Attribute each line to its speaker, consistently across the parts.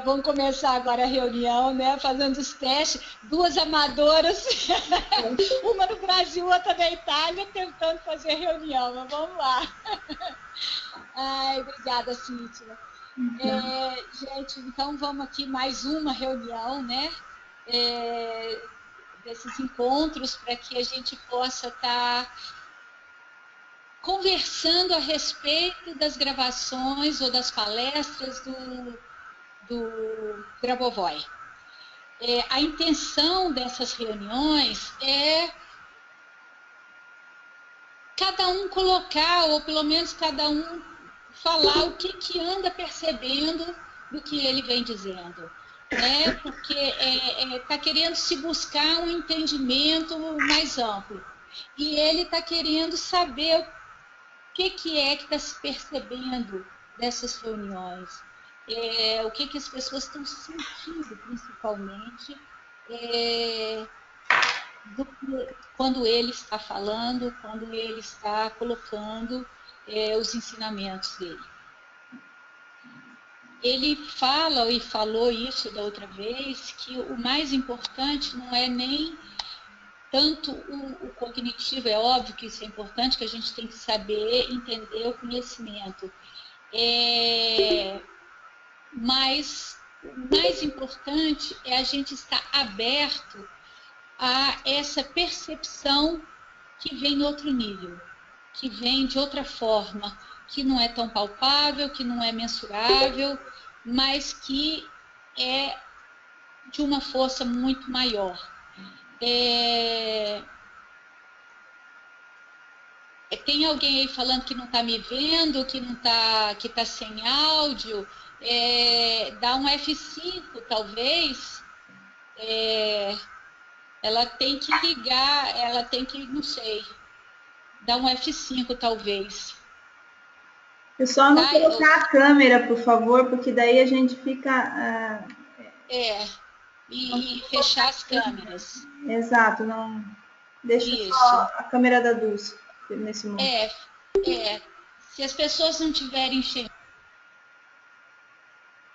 Speaker 1: Vamos começar agora a reunião, né? Fazendo os testes. Duas amadoras, uma no Brasil, outra na Itália, tentando fazer reunião. Mas vamos lá. Ai, obrigada, Cíntia. Gente, então vamos aqui mais uma reunião, né? Desses encontros para que a gente possa estar conversando a respeito das gravações ou das palestras do Grabovoi. A intenção dessas reuniões é cada um colocar, ou pelo menos cada um falar o que anda percebendo do que ele vem dizendo. Porque está querendo se buscar um entendimento mais amplo. E ele está querendo saber o que é que está se percebendo dessas reuniões, o que as pessoas estão sentindo, principalmente, quando ele está falando, quando ele está colocando os ensinamentos dele. Ele fala, e falou isso da outra vez, que o mais importante não é nem tanto o cognitivo, é óbvio que isso é importante, que a gente tem que saber entender o conhecimento. Mas o mais importante é a gente estar aberto a essa percepção que vem em outro nível, que vem de outra forma, que não é tão palpável, que não é mensurável, mas que é de uma força muito maior. Tem alguém aí falando que não está me vendo, que não tá, que está sem áudio? Dá um F5, talvez. Ela tem que ligar, ela tem que, não sei, dar um F5, talvez.
Speaker 2: Eu só não colocar a câmera, por favor, porque daí a gente fica...
Speaker 1: E fechar as câmeras.
Speaker 2: Exato, não... Deixa
Speaker 1: Isso.
Speaker 2: Só a câmera da Dulce nesse momento.
Speaker 1: Se as pessoas não tiverem enxergado...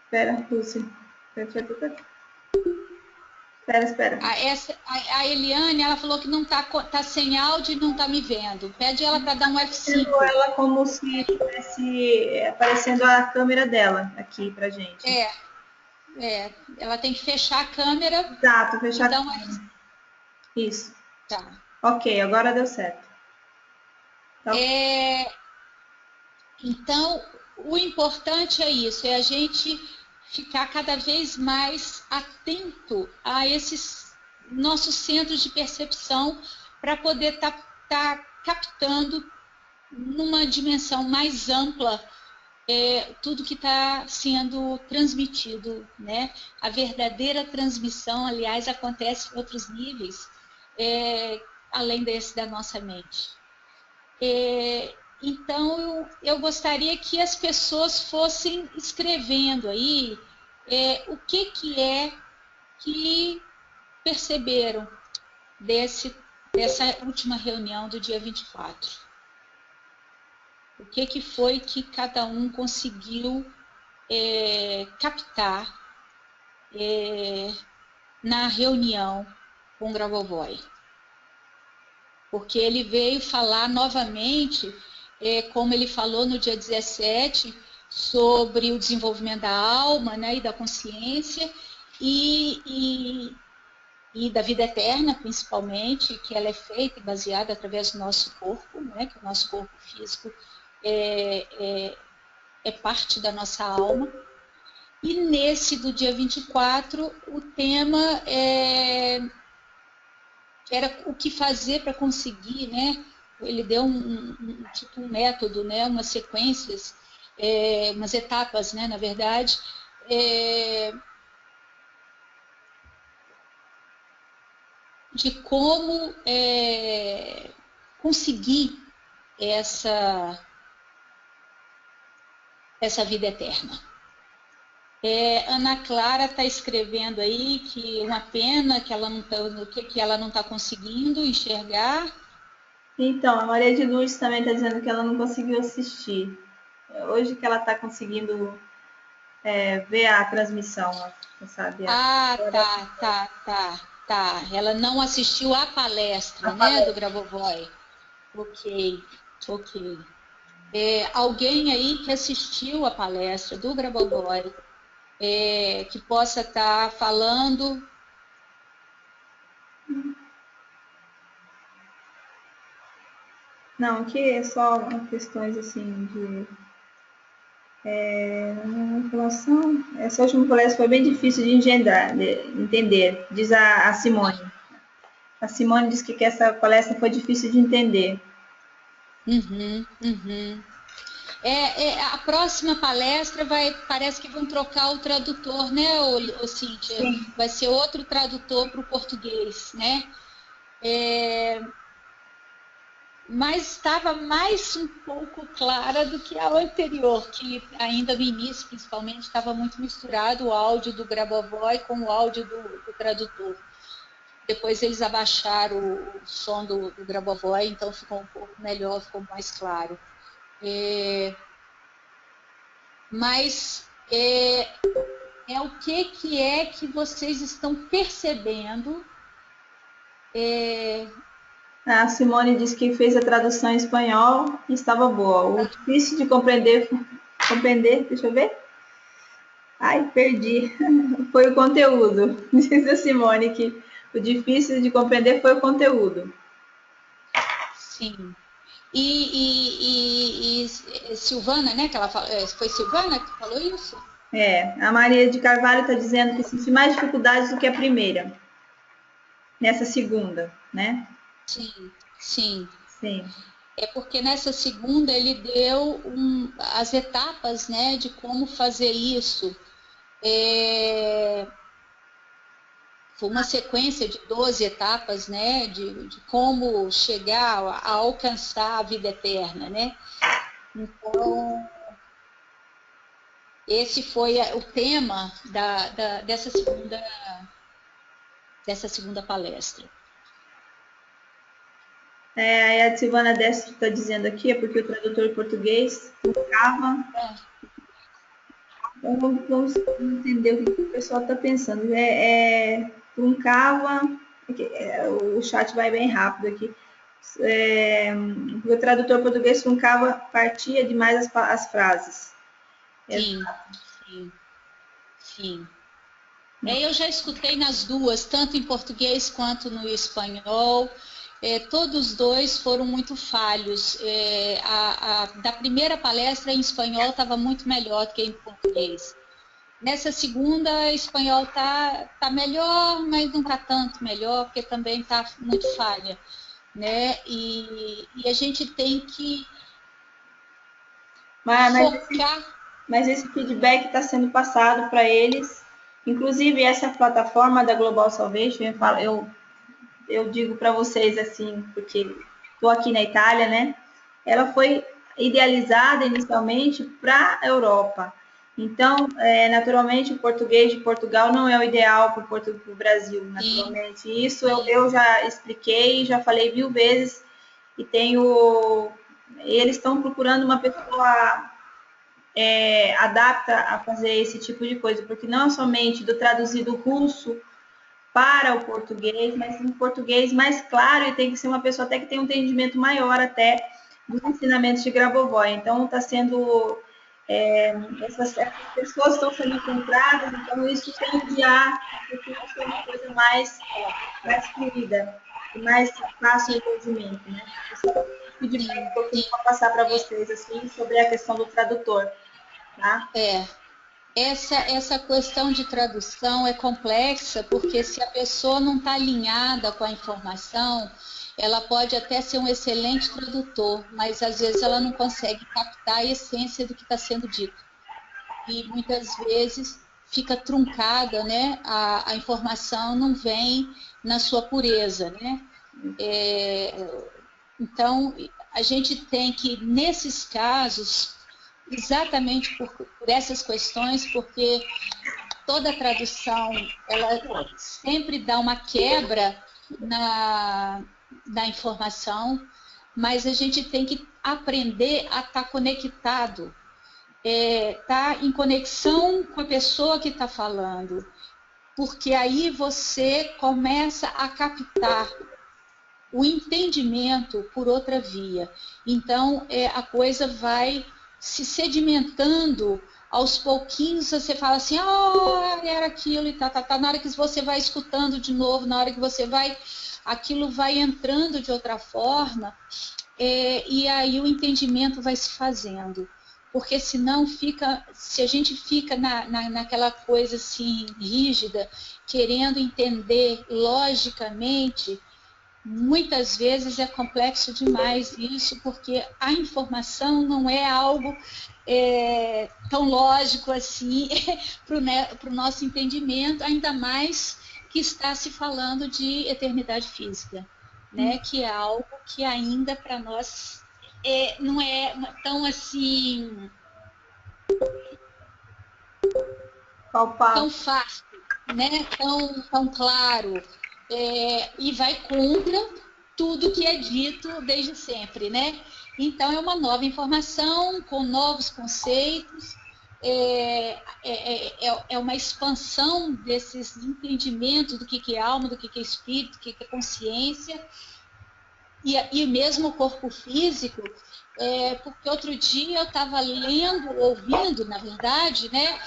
Speaker 2: Espera, Dulce. Espera.
Speaker 1: A Eliane, ela falou que não tá sem áudio e não está me vendo. Pede ela para dar um F5.
Speaker 2: Ela como se estivesse aparecendo a câmera dela aqui pra gente.
Speaker 1: Ela tem que fechar a câmera.
Speaker 2: Exato, fechar a câmera. Isso.
Speaker 1: Tá.
Speaker 2: Ok, agora deu certo. Tá.
Speaker 1: Então, o importante é isso, é a gente ficar cada vez mais atento a esses nossos centros de percepção para poder tá captando numa dimensão mais ampla tudo que está sendo transmitido, né? A verdadeira transmissão, aliás, acontece em outros níveis, além desse da nossa mente. Então, eu gostaria que as pessoas fossem escrevendo aí o que é que perceberam dessa última reunião do dia 24. O que foi que cada um conseguiu captar na reunião com o Grabovoi. Porque ele veio falar novamente, como ele falou no dia 17, sobre o desenvolvimento da alma, né, e da consciência, e da vida eterna, principalmente, que ela é feita e baseada através do nosso corpo, né, que o nosso corpo físico é parte da nossa alma. E nesse do dia 24, o tema era o que fazer para conseguir, né? Ele deu tipo um método, né? Umas sequências, umas etapas, né? Na verdade, de como conseguir essa vida eterna. Ana Clara está escrevendo aí que uma pena que ela não está conseguindo enxergar.
Speaker 2: Então, a Maria de Luz também está dizendo que ela não conseguiu assistir. Hoje que ela está conseguindo ver a transmissão, sabe?
Speaker 1: Ah, tá. Ela não assistiu à palestra, né, do Grabovoi. Ok. Alguém aí que assistiu à palestra do Grabovoi, que possa estar falando...
Speaker 2: Não, aqui é só questões assim de relação. Essa última palestra foi bem difícil de entender, diz a Simone. A Simone diz que essa palestra foi difícil de entender.
Speaker 1: A próxima palestra parece que vão trocar o tradutor, né, Cíntia?
Speaker 2: Sim.
Speaker 1: Vai ser outro tradutor para o português, né? Mas estava mais um pouco clara do que a anterior, que ainda no início, principalmente, estava muito misturado o áudio do Grabovoi com o áudio do tradutor. Depois eles abaixaram o som do Grabovoi, então ficou um pouco melhor, ficou mais claro. Mas o que é que vocês estão percebendo?
Speaker 2: A Simone disse que fez a tradução em espanhol e estava boa. O difícil de compreender, deixa eu ver. Ai, perdi. Foi o conteúdo. Diz a Simone que o difícil de compreender foi o conteúdo.
Speaker 1: Sim. E Silvana, né? Que ela foi Silvana que falou isso?
Speaker 2: A Maria de Carvalho está dizendo que sentiu mais dificuldades do que a primeira. Nessa segunda, né?
Speaker 1: Sim.
Speaker 2: Sim.
Speaker 1: É porque nessa segunda ele deu as etapas, né, de como fazer isso. Foi uma sequência de 12 etapas, né, de como chegar a alcançar a vida eterna, né? Então, esse foi o tema dessa segunda palestra.
Speaker 2: A Silvana Destro está dizendo aqui, é porque o tradutor português truncava. Então, vamos entender o que o pessoal está pensando. Truncava, o chat vai bem rápido aqui. O tradutor português truncava, partia demais as frases.
Speaker 1: Sim. Eu já escutei nas duas, tanto em português quanto no espanhol. Todos os dois foram muito falhos. Da primeira palestra em espanhol estava muito melhor do que em português. Nessa segunda, espanhol está melhor, mas não está tanto melhor, porque também está muito falha, né? E a gente tem que focar...
Speaker 2: Mas esse feedback está sendo passado para eles. Inclusive, essa plataforma da Global Salvation, eu digo para vocês assim, porque estou aqui na Itália, né? Ela foi idealizada inicialmente para a Europa. Então, naturalmente, o português de Portugal não é o ideal para o Brasil, naturalmente. Isso eu já expliquei, já falei 1000 vezes, e eles estão procurando uma pessoa adapta a fazer esse tipo de coisa, porque não é somente do traduzido russo para o português, mas um português mais claro, e tem que ser uma pessoa até que tem um entendimento maior até dos ensinamentos de Grabovoi. Então, está sendo... essas pessoas estão sendo encontradas, então isso tende a ser uma coisa mais fluida e mais fácil de entendimento, né? Feedback que eu queria passar para vocês, assim, sobre a questão do tradutor, tá?
Speaker 1: Essa questão de tradução é complexa, porque se a pessoa não está alinhada com a informação, ela pode até ser um excelente tradutor, mas às vezes ela não consegue captar a essência do que está sendo dito. E muitas vezes fica truncada, né? A informação não vem na sua pureza, né? Então, a gente tem que, nesses casos, exatamente por essas questões, porque toda tradução, ela sempre dá uma quebra na informação, mas a gente tem que aprender a estar conectado tá em conexão com a pessoa que está falando, porque aí você começa a captar o entendimento por outra via. Então, a coisa vai se sedimentando aos pouquinhos, você fala assim, era aquilo e tá. Na hora que você vai escutando de novo, na hora que você vai, aquilo vai entrando de outra forma, e aí o entendimento vai se fazendo. Porque senão se a gente fica naquela coisa assim, rígida, querendo entender logicamente, muitas vezes é complexo demais isso, porque a informação não é algo tão lógico assim para o nosso entendimento, ainda mais que está se falando de eternidade física, né? Que é algo que ainda para nós não é tão assim tão fácil, né? tão claro, e vai contra tudo que é dito desde sempre, né? Então, é uma nova informação com novos conceitos, é uma expansão desses entendimentos do que é alma, do que é espírito, do que é consciência, e mesmo o corpo físico, porque outro dia eu estava lendo, ouvindo, na verdade, né,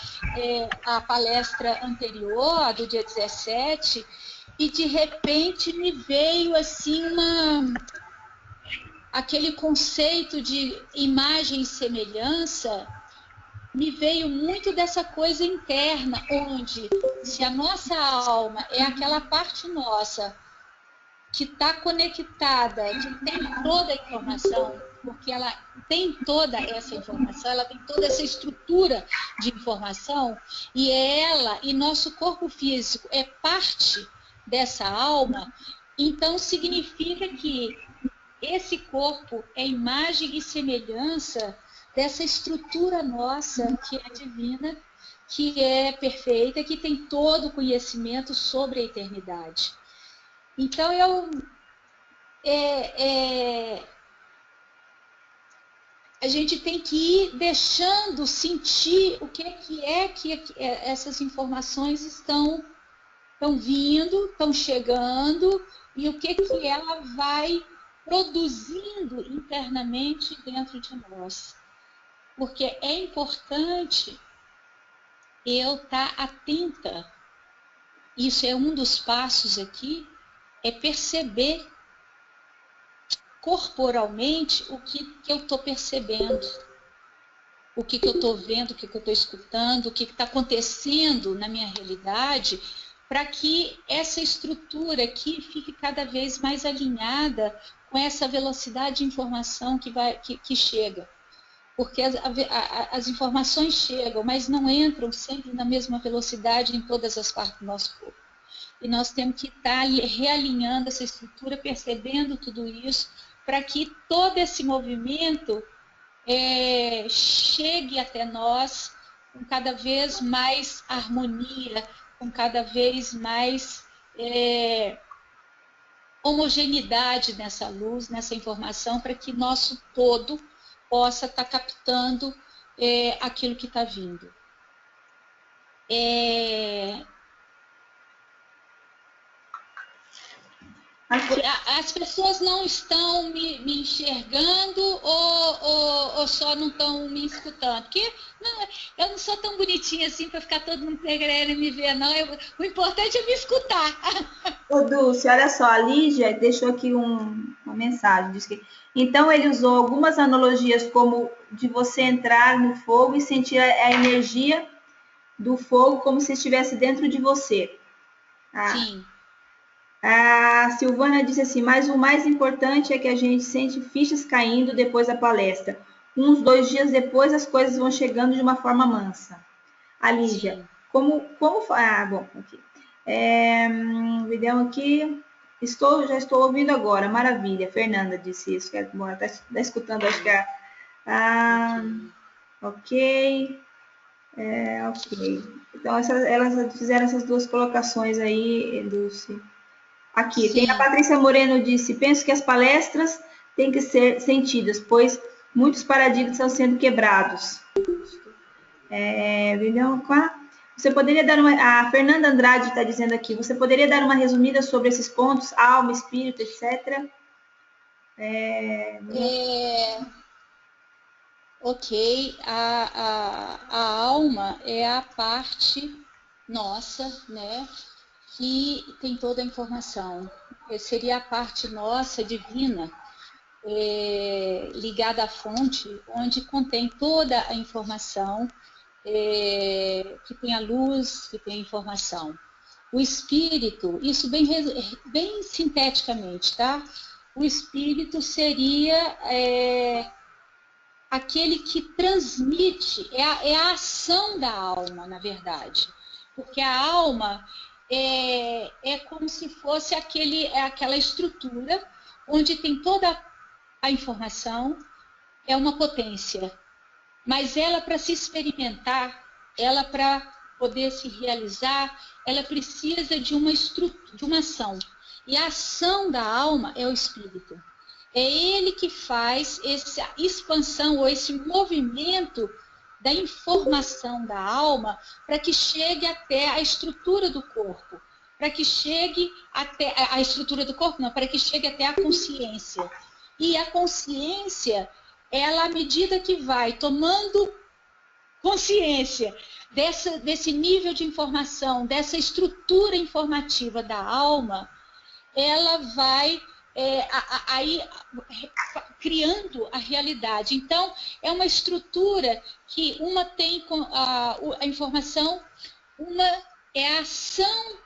Speaker 1: a palestra anterior, a do dia 17, e de repente me veio assim aquele conceito de imagem e semelhança, me veio muito dessa coisa interna, onde se a nossa alma é aquela parte nossa que está conectada, que tem toda a informação, porque ela tem toda essa informação, ela tem toda essa estrutura de informação, e ela e nosso corpo físico é parte dessa alma, então significa que esse corpo é imagem e semelhança dessa estrutura nossa que é divina, que é perfeita, que tem todo o conhecimento sobre a eternidade. Então, a gente tem que ir deixando sentir o que essas informações estão vindo, estão chegando, e o que ela vai produzindo internamente dentro de nós. Porque é importante eu estar atenta. Isso é um dos passos aqui, é perceber corporalmente o que eu estou percebendo, o que eu estou vendo, o que eu estou escutando, o que está acontecendo na minha realidade, para que essa estrutura aqui fique cada vez mais alinhada com essa velocidade de informação que chega. Porque as informações chegam, mas não entram sempre na mesma velocidade em todas as partes do nosso corpo. E nós temos que estar realinhando essa estrutura, percebendo tudo isso, para que todo esse movimento chegue até nós com cada vez mais harmonia, com cada vez mais homogeneidade nessa luz, nessa informação, para que nosso todo possa estar captando aquilo que está vindo. As pessoas não estão me enxergando ou só não estão me escutando? Porque eu não sou tão bonitinha assim para ficar todo mundo querendo me ver, não. O importante é me escutar.
Speaker 2: Ô, Dulce, olha só, a Lígia deixou aqui uma mensagem. Diz que, então, ele usou algumas analogias como de você entrar no fogo e sentir a energia do fogo como se estivesse dentro de você.
Speaker 1: Sim.
Speaker 2: A Silvana disse assim, mas o mais importante é que a gente sente fichas caindo depois da palestra. Uns 2 dias depois as coisas vão chegando de uma forma mansa. A Lígia, como bom, aqui. Vidão aqui, já estou ouvindo agora, maravilha. Fernanda disse isso, que bom, ela está escutando, acho que ok. Ok. Então, elas fizeram essas 2 colocações aí, Dulce. Aqui, tem a Patrícia Moreno disse, penso que as palestras têm que ser sentidas, pois muitos paradigmas estão sendo quebrados. Vivian, você poderia dar uma... A Fernanda Andrade está dizendo aqui, você poderia dar uma resumida sobre esses pontos, alma, espírito, etc.?
Speaker 1: Ok, a alma é a parte nossa, né, que tem toda a informação. Seria a parte nossa, divina, ligada à fonte, onde contém toda a informação, que tem a luz, que tem a informação. O espírito, isso bem sinteticamente, tá? O espírito seria aquele que transmite, é a ação da alma, na verdade. Porque a alma é como se fosse aquela estrutura onde tem toda a informação, é uma potência. Mas ela, para se experimentar, ela, para poder se realizar, ela precisa de uma ação. E a ação da alma é o espírito. É ele que faz essa expansão ou esse movimento da informação da alma para que chegue até a estrutura do corpo. Para que chegue até a estrutura do corpo, não, para que chegue até a consciência. E a consciência, ela, à medida que vai tomando consciência desse nível de informação, dessa estrutura informativa da alma, ela vai aí criando a realidade. Então, é uma estrutura que uma tem a informação, uma é a ação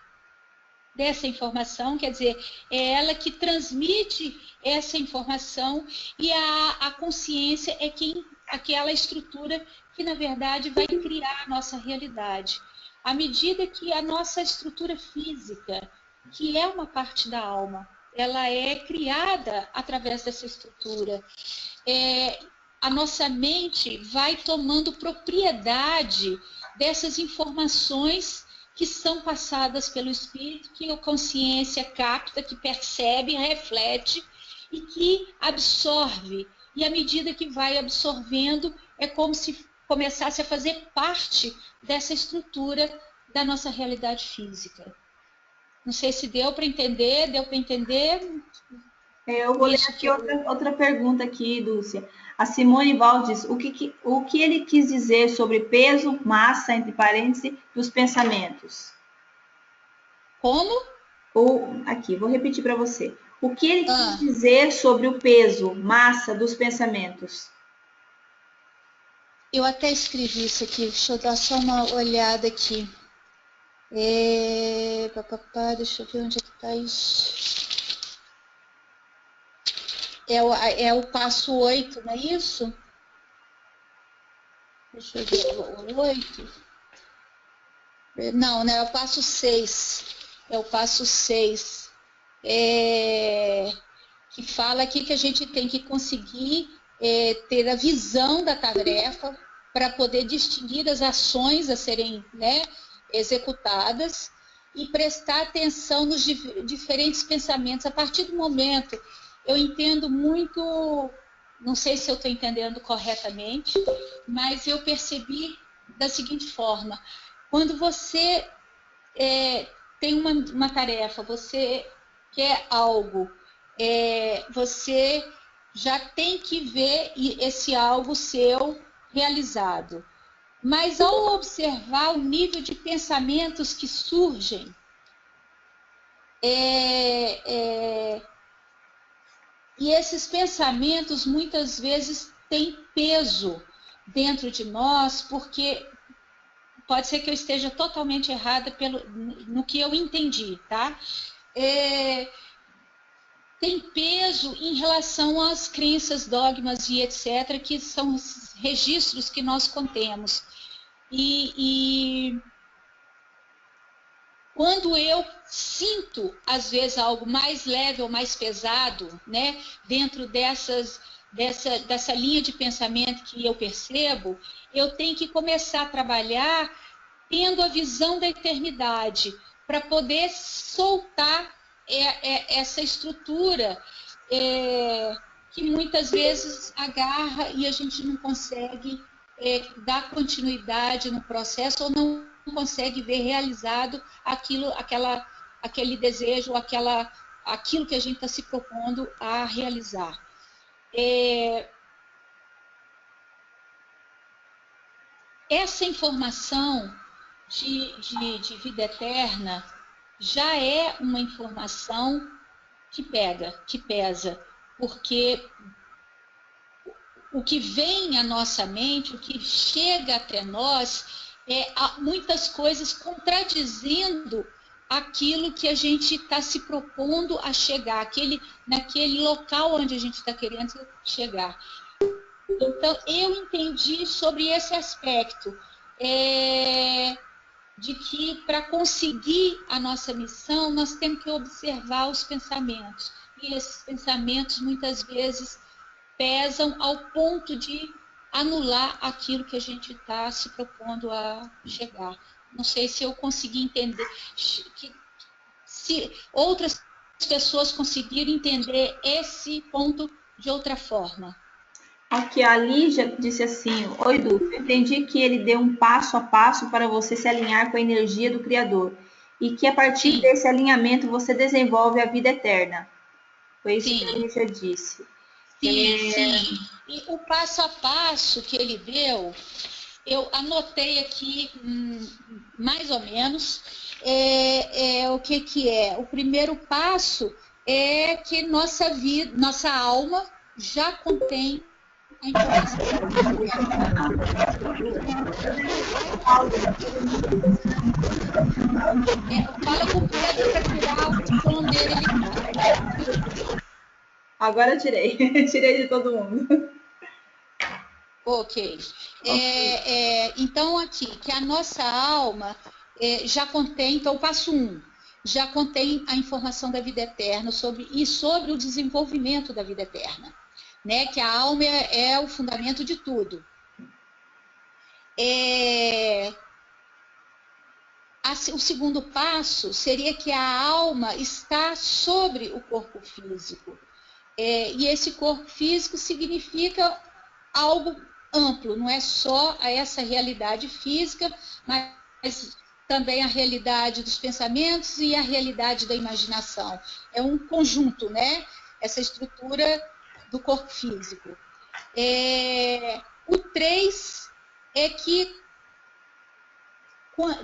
Speaker 1: dessa informação, quer dizer, é ela que transmite essa informação, e a consciência é aquela estrutura que, na verdade, vai criar a nossa realidade. À medida que a nossa estrutura física, que é uma parte da alma, ela é criada através dessa estrutura, a nossa mente vai tomando propriedade dessas informações que são passadas pelo espírito, que a consciência capta, que percebe, reflete e que absorve. E à medida que vai absorvendo, é como se começasse a fazer parte dessa estrutura da nossa realidade física. Não sei se deu para entender,
Speaker 2: Eu vou ler aqui outra pergunta aqui, Dúcia. A Simone Valdes, o que ele quis dizer sobre peso, massa, entre parênteses, dos pensamentos?
Speaker 1: Como?
Speaker 2: Aqui, vou repetir para você. O que ele quis dizer sobre o peso, massa dos pensamentos?
Speaker 1: Eu até escrevi isso aqui, deixa eu dar só uma olhada aqui. Deixa eu ver onde é que está isso. É o passo 8, não é isso? Deixa eu ver, o 8. Não, é o passo 6. É o passo 6. Que fala aqui que a gente tem que conseguir ter a visão da tarefa para poder distinguir as ações a serem, né, executadas e prestar atenção nos diferentes pensamentos. A partir do momento, eu entendo muito, não sei se eu estou entendendo corretamente, mas eu percebi da seguinte forma: quando você tem uma tarefa, você quer algo, você já tem que ver esse algo seu realizado. Mas ao observar o nível de pensamentos que surgem, e esses pensamentos muitas vezes têm peso dentro de nós, porque pode ser que eu esteja totalmente errada no que eu entendi, tá? Tem peso em relação às crenças, dogmas e etc., que são os registros que nós contemos. E quando eu sinto, às vezes, algo mais leve ou mais pesado, né, dentro dessa linha de pensamento que eu percebo, eu tenho que começar a trabalhar tendo a visão da eternidade, para poder soltar essa estrutura que muitas vezes agarra e a gente não consegue dar continuidade no processo ou não consegue ver realizado aquele desejo, aquilo que a gente está se propondo a realizar. Essa informação de vida eterna já é uma informação que pesa, porque o que vem à nossa mente, o que chega até nós, muitas coisas contradizendo aquilo que a gente está se propondo a chegar, naquele local onde a gente está querendo chegar. Então, eu entendi sobre esse aspecto, de que para conseguir a nossa missão, nós temos que observar os pensamentos. E esses pensamentos, muitas vezes, pesam ao ponto de anular aquilo que a gente está se propondo a chegar. Não sei se eu consegui entender, se outras pessoas conseguiram entender esse ponto de outra forma.
Speaker 2: Aqui a Lígia disse assim: oi, Dulce, eu entendi que ele deu um passo a passo para você se alinhar com a energia do Criador e que a partir desse alinhamento você desenvolve a vida eterna. Foi isso que a Lígia disse.
Speaker 1: Sim. E o passo a passo que ele deu, eu anotei aqui mais ou menos o que é. O primeiro passo é que nossa alma já contém a informação. Fala com o Pedro para tirar o som dele.
Speaker 2: Agora eu tirei. Tirei de todo mundo.
Speaker 1: Ok. Então, aqui, que a nossa alma já contém, então, o passo 1, já contém a informação da vida eterna sobre o desenvolvimento da vida eterna, né? Que a alma é o fundamento de tudo. O segundo passo seria que a alma está sobre o corpo físico. E esse corpo físico significa algo amplo, não é só essa realidade física, mas também a realidade dos pensamentos e a realidade da imaginação. É um conjunto, né? Essa estrutura do corpo físico. O 3 é que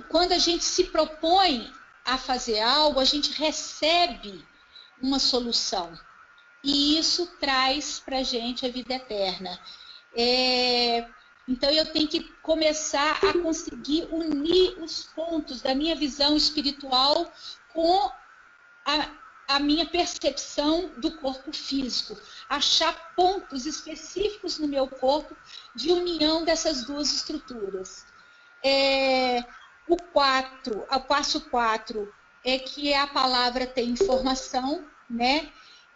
Speaker 1: quando a gente se propõe a fazer algo, a gente recebe uma solução. E isso traz para a gente a vida eterna. Então, eu tenho que começar a conseguir unir os pontos da minha visão espiritual com a minha percepção do corpo físico. Achar pontos específicos no meu corpo de união dessas duas estruturas. O passo 4 é que a palavra tem informação, né?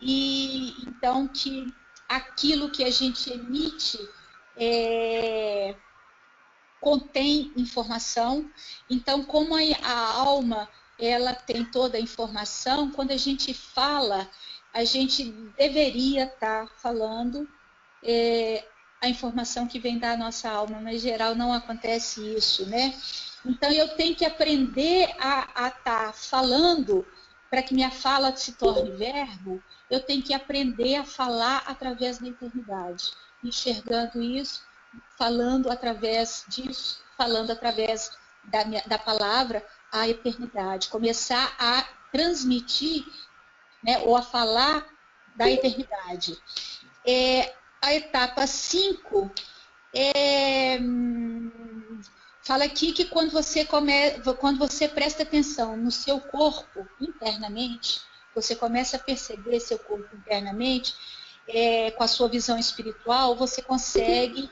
Speaker 1: E então que aquilo que a gente emite contém informação. Então, como a alma ela tem toda a informação, quando a gente fala, a gente deveria estar falando a informação que vem da nossa alma, mas em geral não acontece isso, né? Então, eu tenho que aprender a estar falando, para que minha fala se torne verbo, eu tenho que aprender a falar através da eternidade, enxergando isso, falando através disso, falando através da palavra a eternidade, começar a transmitir, né, ou a falar da eternidade. A etapa 5 fala aqui que quando você presta atenção no seu corpo internamente, você começa a perceber seu corpo internamente, com a sua visão espiritual, você consegue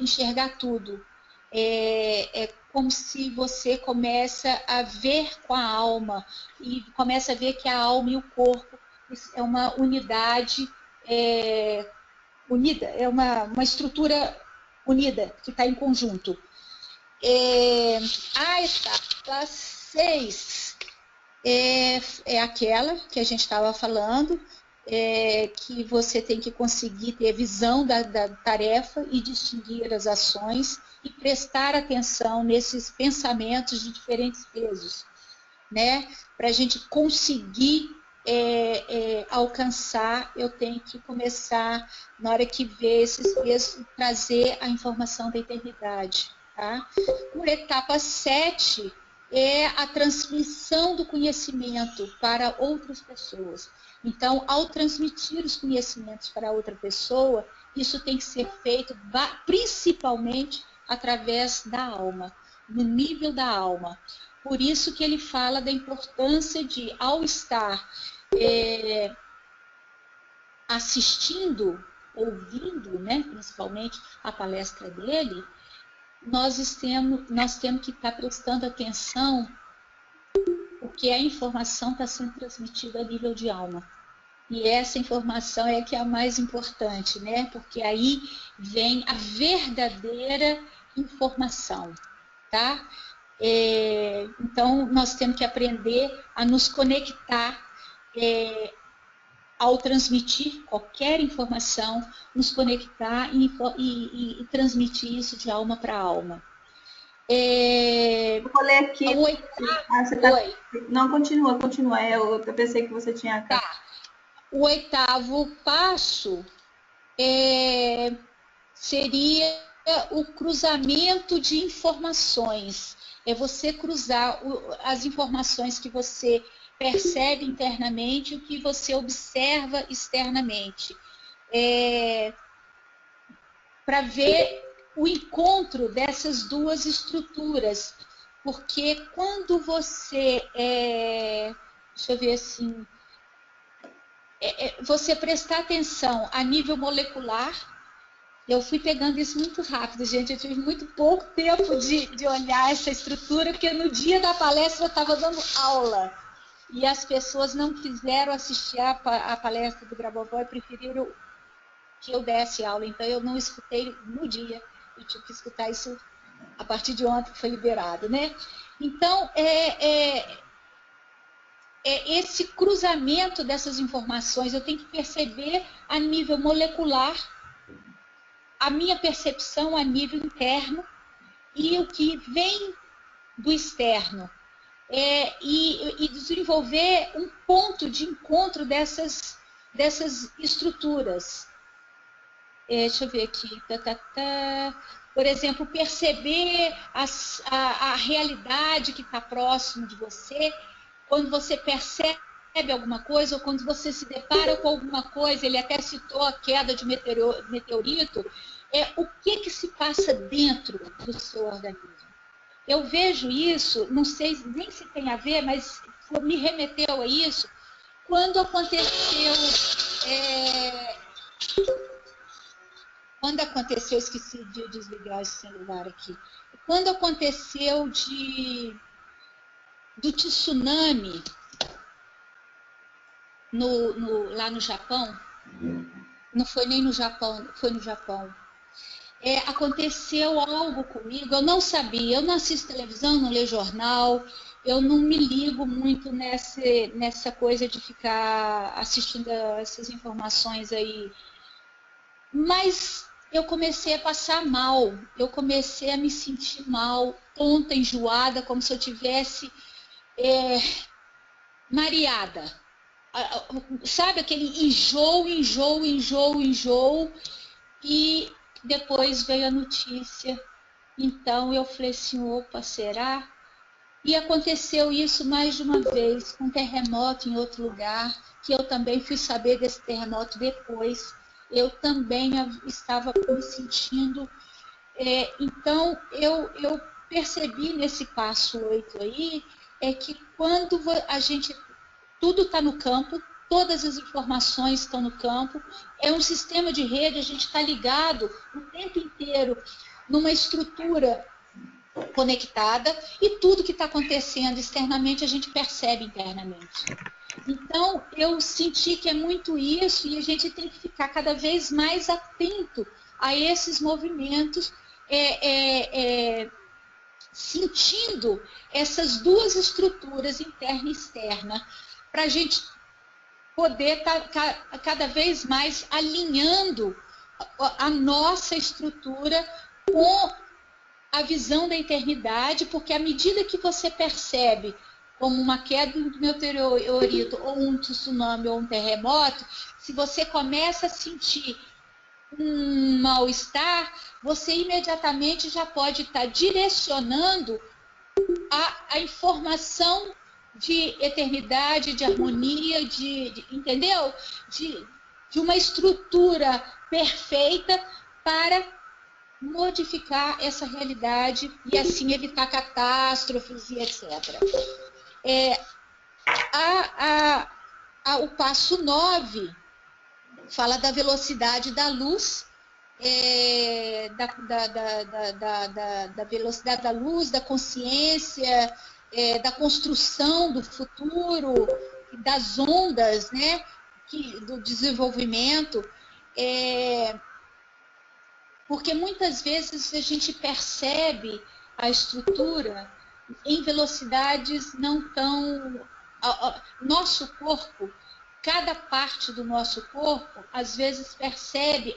Speaker 1: enxergar tudo. É como se você começa a ver com a alma, e começa a ver que a alma e o corpo é uma unidade unida, é uma estrutura unida, que está em conjunto. A etapa 6 é aquela que a gente estava falando, que você tem que conseguir ter visão da tarefa e distinguir as ações e prestar atenção nesses pensamentos de diferentes pesos, né? Para a gente conseguir alcançar, eu tenho que começar, na hora que ver esses pesos, trazer a informação da eternidade. Tá? Por etapa 7, é a transmissão do conhecimento para outras pessoas. Então, ao transmitir os conhecimentos para outra pessoa, isso tem que ser feito principalmente através da alma, no nível da alma. Por isso que ele fala da importância de, ao estar assistindo, ouvindo, né, principalmente a palestra dele, nós temos que estar prestando atenção, porque a informação está sendo transmitida a nível de alma. E essa informação é que é a mais importante, né? Porque aí vem a verdadeira informação, tá? Então, nós temos que aprender a nos conectar ao transmitir qualquer informação, nos conectar e transmitir isso de alma para alma.
Speaker 2: Eu vou ler aqui. Não, continua. Eu pensei que você tinha...
Speaker 1: Tá. O 8º passo seria o cruzamento de informações. É você cruzar as informações que você percebe internamente e o que você observa externamente. Para ver o encontro dessas duas estruturas. Porque quando você... deixa eu ver assim... você prestar atenção a nível molecular. Eu fui pegando isso muito rápido, gente. Eu tive muito pouco tempo de olhar essa estrutura, porque no dia da palestra eu estava dando aula. E as pessoas não quiseram assistir a palestra do Grabovoi, preferiram que eu desse aula. Então, eu não escutei no dia. Eu tive que escutar isso a partir de ontem, que foi liberado, né? Então, esse cruzamento dessas informações, eu tenho que perceber a nível molecular, a minha percepção a nível interno e o que vem do externo. E desenvolver um ponto de encontro dessas estruturas. Deixa eu ver aqui. Por exemplo, perceber a realidade que está próximo de você. Quando você percebe alguma coisa, ou quando você se depara com alguma coisa, ele até citou a queda de meteorito, o que se passa dentro do seu organismo. Eu vejo isso, não sei nem se tem a ver, mas me remeteu a isso, quando aconteceu... esqueci de desligar esse celular aqui. Quando aconteceu do tsunami lá no Japão, não foi nem no Japão, foi no Japão. Aconteceu algo comigo, eu não sabia, eu não assisto televisão, não leio jornal, eu não me ligo muito nessa coisa de ficar assistindo essas informações aí. Mas eu comecei a passar mal, eu comecei a me sentir mal, tonta, enjoada, como se eu tivesse mareada. Sabe aquele enjoo, e depois veio a notícia. Então eu falei assim, opa, será? E aconteceu isso mais de uma vez, com um terremoto em outro lugar, que eu também fui saber desse terremoto depois. Eu também estava me sentindo... então, eu percebi nesse passo 8 aí, que quando a gente... Tudo está no campo, todas as informações estão no campo, é um sistema de rede, a gente está ligado o tempo inteiro numa estrutura conectada e tudo que está acontecendo externamente a gente percebe internamente. Então, eu senti que é muito isso e a gente tem que ficar cada vez mais atento a esses movimentos, sentindo essas duas estruturas, interna e externa, para a gente poder estar cada vez mais alinhando a nossa estrutura com a visão da eternidade, porque à medida que você percebe como uma queda do meteorito, ou um tsunami, ou um terremoto, se você começa a sentir um mal-estar, você imediatamente já pode estar direcionando a informação de eternidade, de harmonia, entendeu? De uma estrutura perfeita para modificar essa realidade e assim evitar catástrofes e etc. O passo 9 fala da velocidade da luz, da velocidade da luz, da consciência, da construção do futuro, das ondas, né, do desenvolvimento, porque muitas vezes a gente percebe a estrutura em velocidades não tão... Nosso corpo, cada parte do nosso corpo, às vezes percebe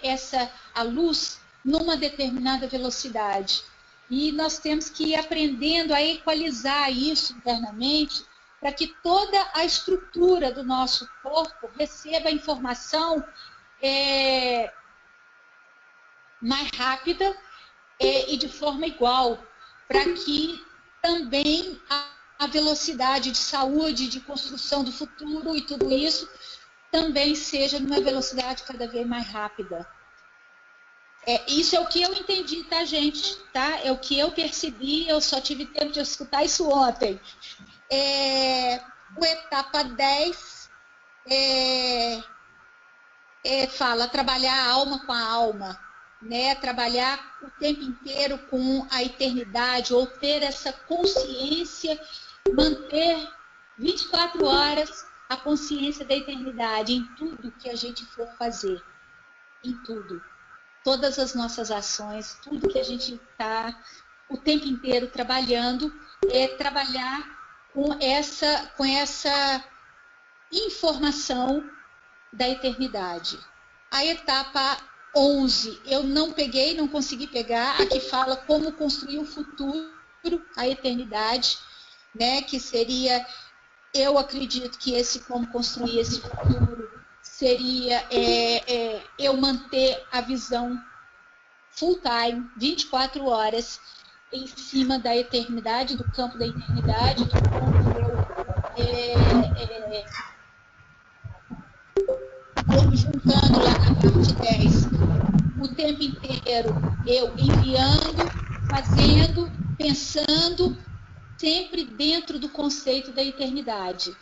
Speaker 1: a luz numa determinada velocidade. E nós temos que ir aprendendo a equalizar isso internamente para que toda a estrutura do nosso corpo receba a informação mais rápida e de forma igual, para que também a velocidade de saúde, de construção do futuro e tudo isso também seja numa velocidade cada vez mais rápida. Isso é o que eu entendi, tá, gente? Tá? É o que eu percebi, eu só tive tempo de escutar isso ontem. O etapa 10 fala trabalhar a alma com a alma, né? Trabalhar o tempo inteiro com a eternidade, ou ter essa consciência, manter 24 horas a consciência da eternidade em tudo que a gente for fazer, em tudo. Todas as nossas ações, tudo que a gente está o tempo inteiro trabalhando, trabalhar com essa informação da eternidade. A etapa 11, eu não peguei, não consegui pegar, a que fala como construir o futuro, a eternidade, né, que seria, eu acredito que como construir esse futuro seria eu manter a visão full time, 24 horas, em cima da eternidade, do campo da eternidade, que quando juntando lá na parte 10, o tempo inteiro eu enviando, fazendo, pensando, sempre dentro do conceito da eternidade.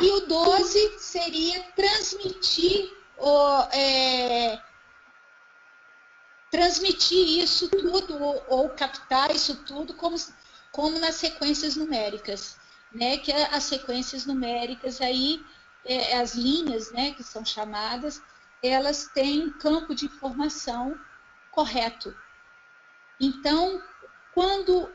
Speaker 1: E o 12 seria transmitir isso tudo, ou captar isso tudo como nas sequências numéricas, né? Que as sequências numéricas aí, as linhas, né, que são chamadas, elas têm um campo de informação correto. Então, quando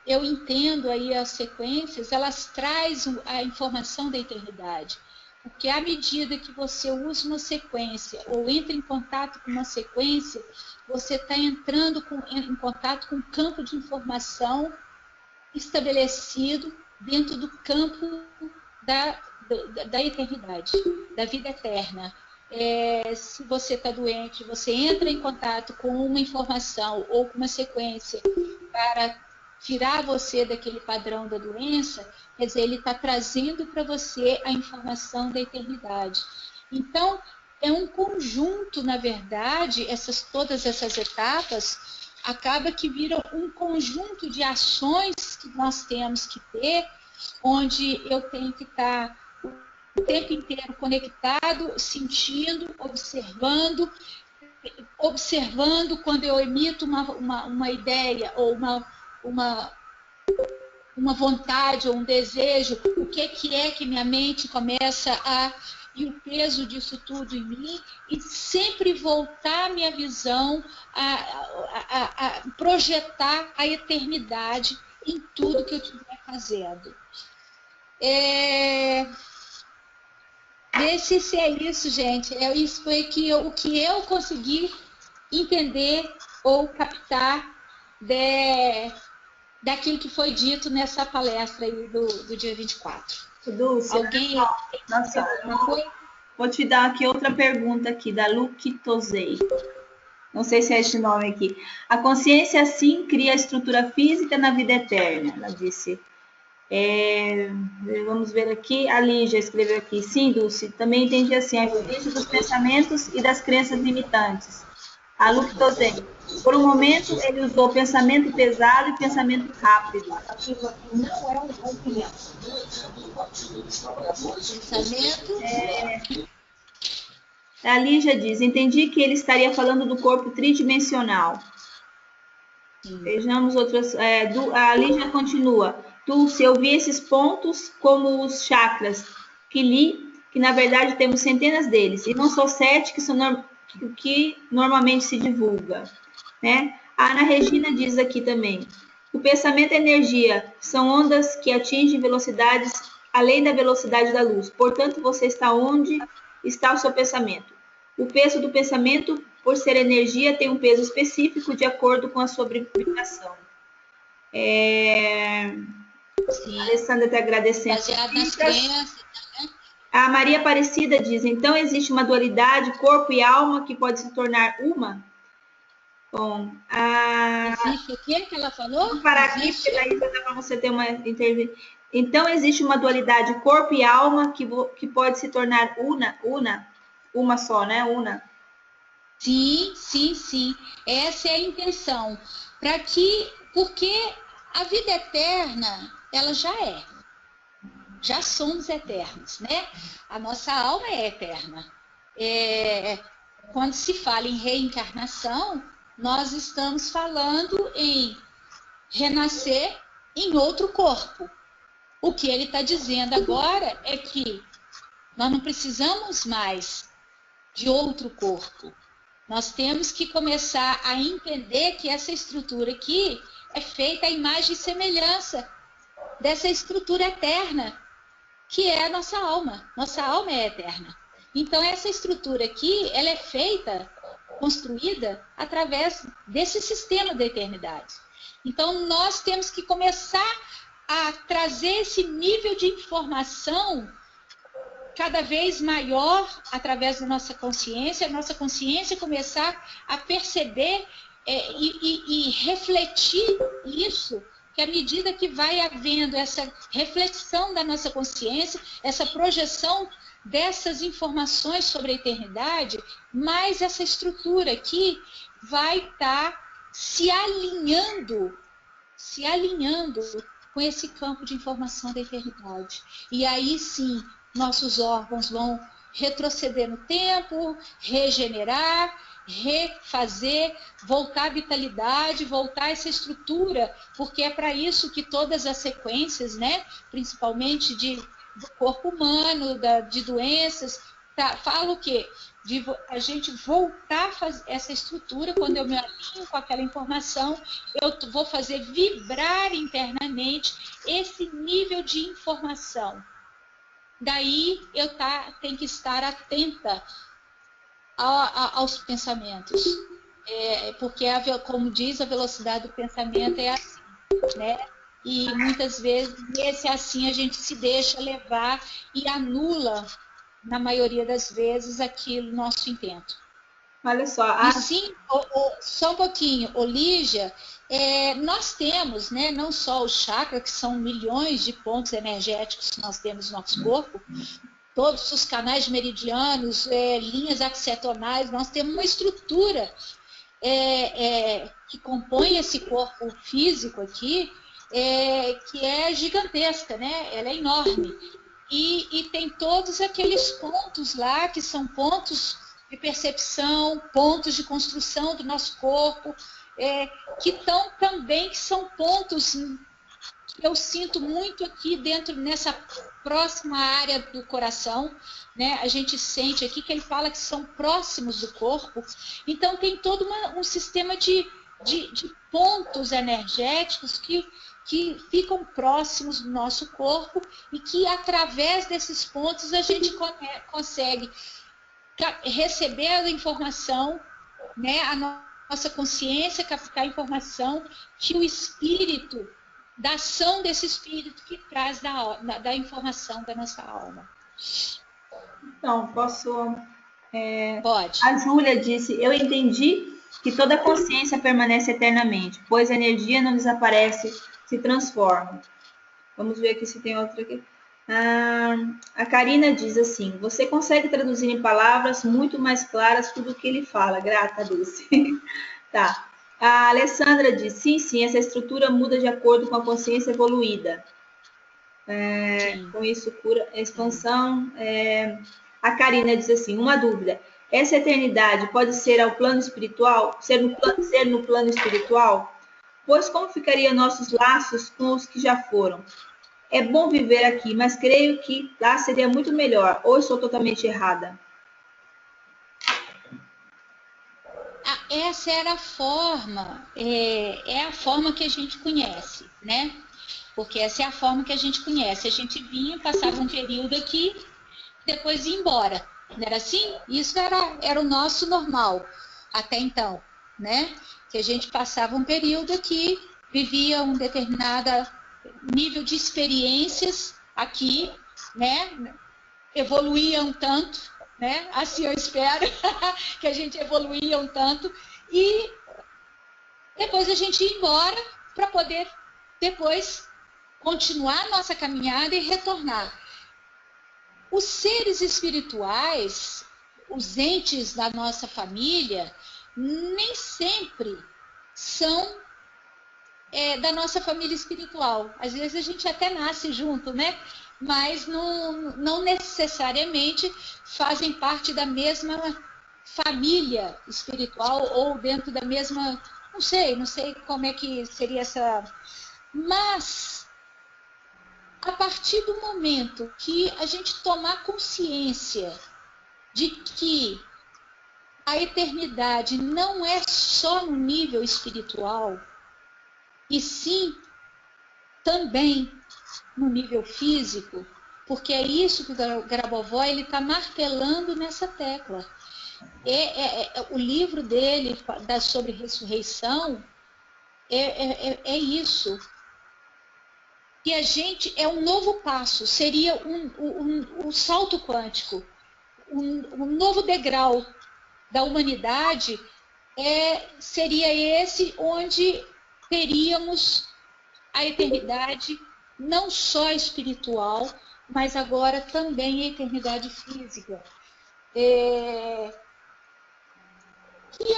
Speaker 1: eu entendo aí as sequências, elas trazem a informação da eternidade. Porque à medida que você usa uma sequência ou entra em contato com uma sequência, você está entrando em contato com um campo de informação estabelecido dentro do campo da eternidade, da vida eterna. Se você está doente, você entra em contato com uma informação ou com uma sequência para tirar você daquele padrão da doença, quer dizer, ele está trazendo para você a informação da eternidade. Então, é um conjunto, na verdade, todas essas etapas, acaba que viram um conjunto de ações que nós temos que ter, onde eu tenho que estar o tempo inteiro conectado, sentindo, observando quando eu emito uma ideia ou uma vontade ou um desejo, o que é que minha mente começa e o peso disso tudo em mim, e sempre voltar minha visão a projetar a eternidade em tudo que eu estiver fazendo. Vê se é isso, gente. Isso foi o que eu consegui entender ou captar daquilo que foi dito nessa palestra aí do dia 24.
Speaker 2: Dulce,
Speaker 1: alguém
Speaker 2: nossa,
Speaker 1: alguma coisa?
Speaker 2: Vou te dar aqui outra pergunta aqui, da Luke Tosei. Não sei se é esse nome aqui. A consciência, sim, cria a estrutura física na vida eterna, ela disse. Vamos ver aqui, a Lígia escreveu aqui. Sim, Dulce, também entendi assim, a influência dos pensamentos e das crenças limitantes. A Luke Tosei. Por um momento, ele usou pensamento pesado e pensamento rápido.
Speaker 1: Aquilo não é um rompimento. Pensamento...
Speaker 2: A Lígia diz, entendi que ele estaria falando do corpo tridimensional. Sim. Vejamos outras. A Lígia continua. Dulce, eu vi esses pontos como os chakras, que li, que na verdade temos centenas deles, e não só 7 que normalmente se divulga. Né? A Ana Regina diz aqui também. O pensamento e a energia são ondas que atingem velocidades além da velocidade da luz. Portanto, você está onde está o seu pensamento. O peso do pensamento, por ser energia, tem um peso específico de acordo com a sua vibração. A Alessandra está agradecendo.
Speaker 1: Baseado nas crenças, né?
Speaker 2: A Maria Aparecida diz, então existe uma dualidade, corpo e alma, que pode se tornar uma? Bom,
Speaker 1: existe o que ela falou?
Speaker 2: Vamos parar aqui, porque daí vai dar para você ter uma intervenção. Então, existe uma dualidade, corpo e alma, que pode se tornar uma só, né? Una.
Speaker 1: Sim. Essa é a intenção. Porque a vida eterna, ela já é. Já somos eternos, né? A nossa alma é eterna. Quando se fala em reencarnação, nós estamos falando em renascer em outro corpo. O que ele está dizendo agora é que nós não precisamos mais de outro corpo. Nós temos que começar a entender que essa estrutura aqui é feita à imagem e semelhança dessa estrutura eterna, que é a nossa alma. Nossa alma é eterna. Então, essa estrutura aqui, ela é feita, construída através desse sistema da eternidade. Então, nós temos que começar a trazer esse nível de informação cada vez maior através da nossa consciência, a nossa consciência começar a perceber e refletir isso, que à medida que vai havendo essa reflexão da nossa consciência, essa projeção dessas informações sobre a eternidade, mais essa estrutura aqui vai estar se alinhando com esse campo de informação da eternidade. E aí sim, nossos órgãos vão retroceder no tempo, regenerar, refazer, voltar à vitalidade, voltar a essa estrutura, porque é para isso que todas as sequências, né, principalmente do corpo humano, de doenças, fala o quê? De a gente voltar a fazer essa estrutura, quando eu me alinho com aquela informação, eu vou fazer vibrar internamente esse nível de informação. Daí eu tenho que estar atenta aos pensamentos. Porque, como diz, a velocidade do pensamento é assim, né? E muitas vezes, esse assim, a gente se deixa levar e anula, na maioria das vezes, aquilo, nosso intento.
Speaker 2: Olha só.
Speaker 1: E sim, só um pouquinho, Lígia, nós temos, né, não só o chakra, que são milhões de pontos energéticos que nós temos no nosso corpo, todos os canais meridianos, linhas axetonais, nós temos uma estrutura que compõe esse corpo físico aqui, que é gigantesca, né? Ela é enorme. E tem todos aqueles pontos lá, que são pontos de percepção, pontos de construção do nosso corpo, que são pontos que eu sinto muito aqui dentro, nessa próxima área do coração, né? A gente sente aqui que ele fala que são próximos do corpo. Então, tem todo um sistema de pontos energéticos que ficam próximos do nosso corpo e que, através desses pontos, a gente consegue receber a informação, né, a nossa consciência captar a informação que o espírito, da ação desse espírito que traz da informação da nossa alma.
Speaker 2: Então, posso...
Speaker 1: Pode.
Speaker 2: A Júlia disse, eu entendi que toda consciência permanece eternamente, pois a energia não desaparece, se transforma. Vamos ver aqui se tem outra aqui. A Karina diz assim, você consegue traduzir em palavras muito mais claras tudo o que ele fala. Grata, Dulce. Tá. A Alessandra diz, sim, essa estrutura muda de acordo com a consciência evoluída. Com isso, cura, expansão. A Karina diz assim, uma dúvida. Essa eternidade pode ser ao plano espiritual? Ser no plano espiritual? Pois como ficariam nossos laços com os que já foram? É bom viver aqui, mas creio que lá seria muito melhor. Ou estou totalmente errada?
Speaker 1: Essa era a forma, é a forma que a gente conhece, né? Porque essa é a forma que a gente conhece. A gente vinha, passava um período aqui, depois ia embora. Não era assim? Isso era o nosso normal até então, né? Que a gente passava um período aqui, vivia um determinado nível de experiências aqui, né? Evoluía um tanto, né? Assim eu espero que a gente evoluía um tanto e depois a gente ia embora para poder depois continuar a nossa caminhada e retornar. Os seres espirituais, os entes da nossa família, nem sempre são da nossa família espiritual. Às vezes a gente até nasce junto, né? Mas não necessariamente fazem parte da mesma família espiritual ou dentro da mesma... Não sei como é que seria essa... Mas, a partir do momento que a gente tomar consciência de que a eternidade não é só no nível espiritual, e sim também no nível físico, porque é isso que o Grabovoi está martelando nessa tecla. O livro dele sobre ressurreição é isso. E a gente é um novo passo, seria um salto quântico, um novo degrau da humanidade, seria esse onde teríamos a eternidade não só espiritual, mas agora também a eternidade física. E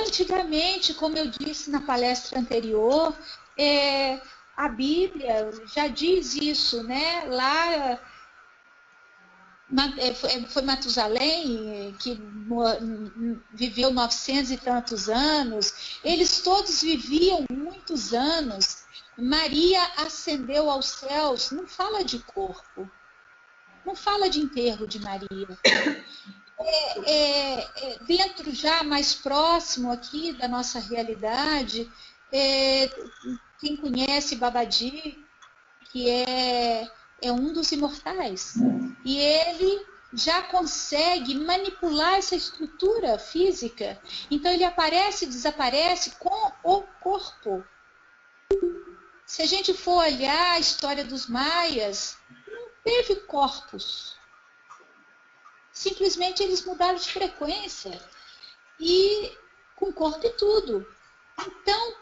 Speaker 1: antigamente, como eu disse na palestra anterior, a Bíblia já diz isso, né? Lá foi Matusalém que viveu 900 e tantos anos. Eles todos viviam muitos anos. Maria ascendeu aos céus. Não fala de corpo. Não fala de enterro de Maria. Dentro já mais próximo aqui da nossa realidade, quem conhece Babaji, que é um dos imortais, e ele já consegue manipular essa estrutura física, então ele aparece e desaparece com o corpo. Se a gente for olhar a história dos maias, não teve corpos. Simplesmente eles mudaram de frequência, e com corpo e tudo. Então,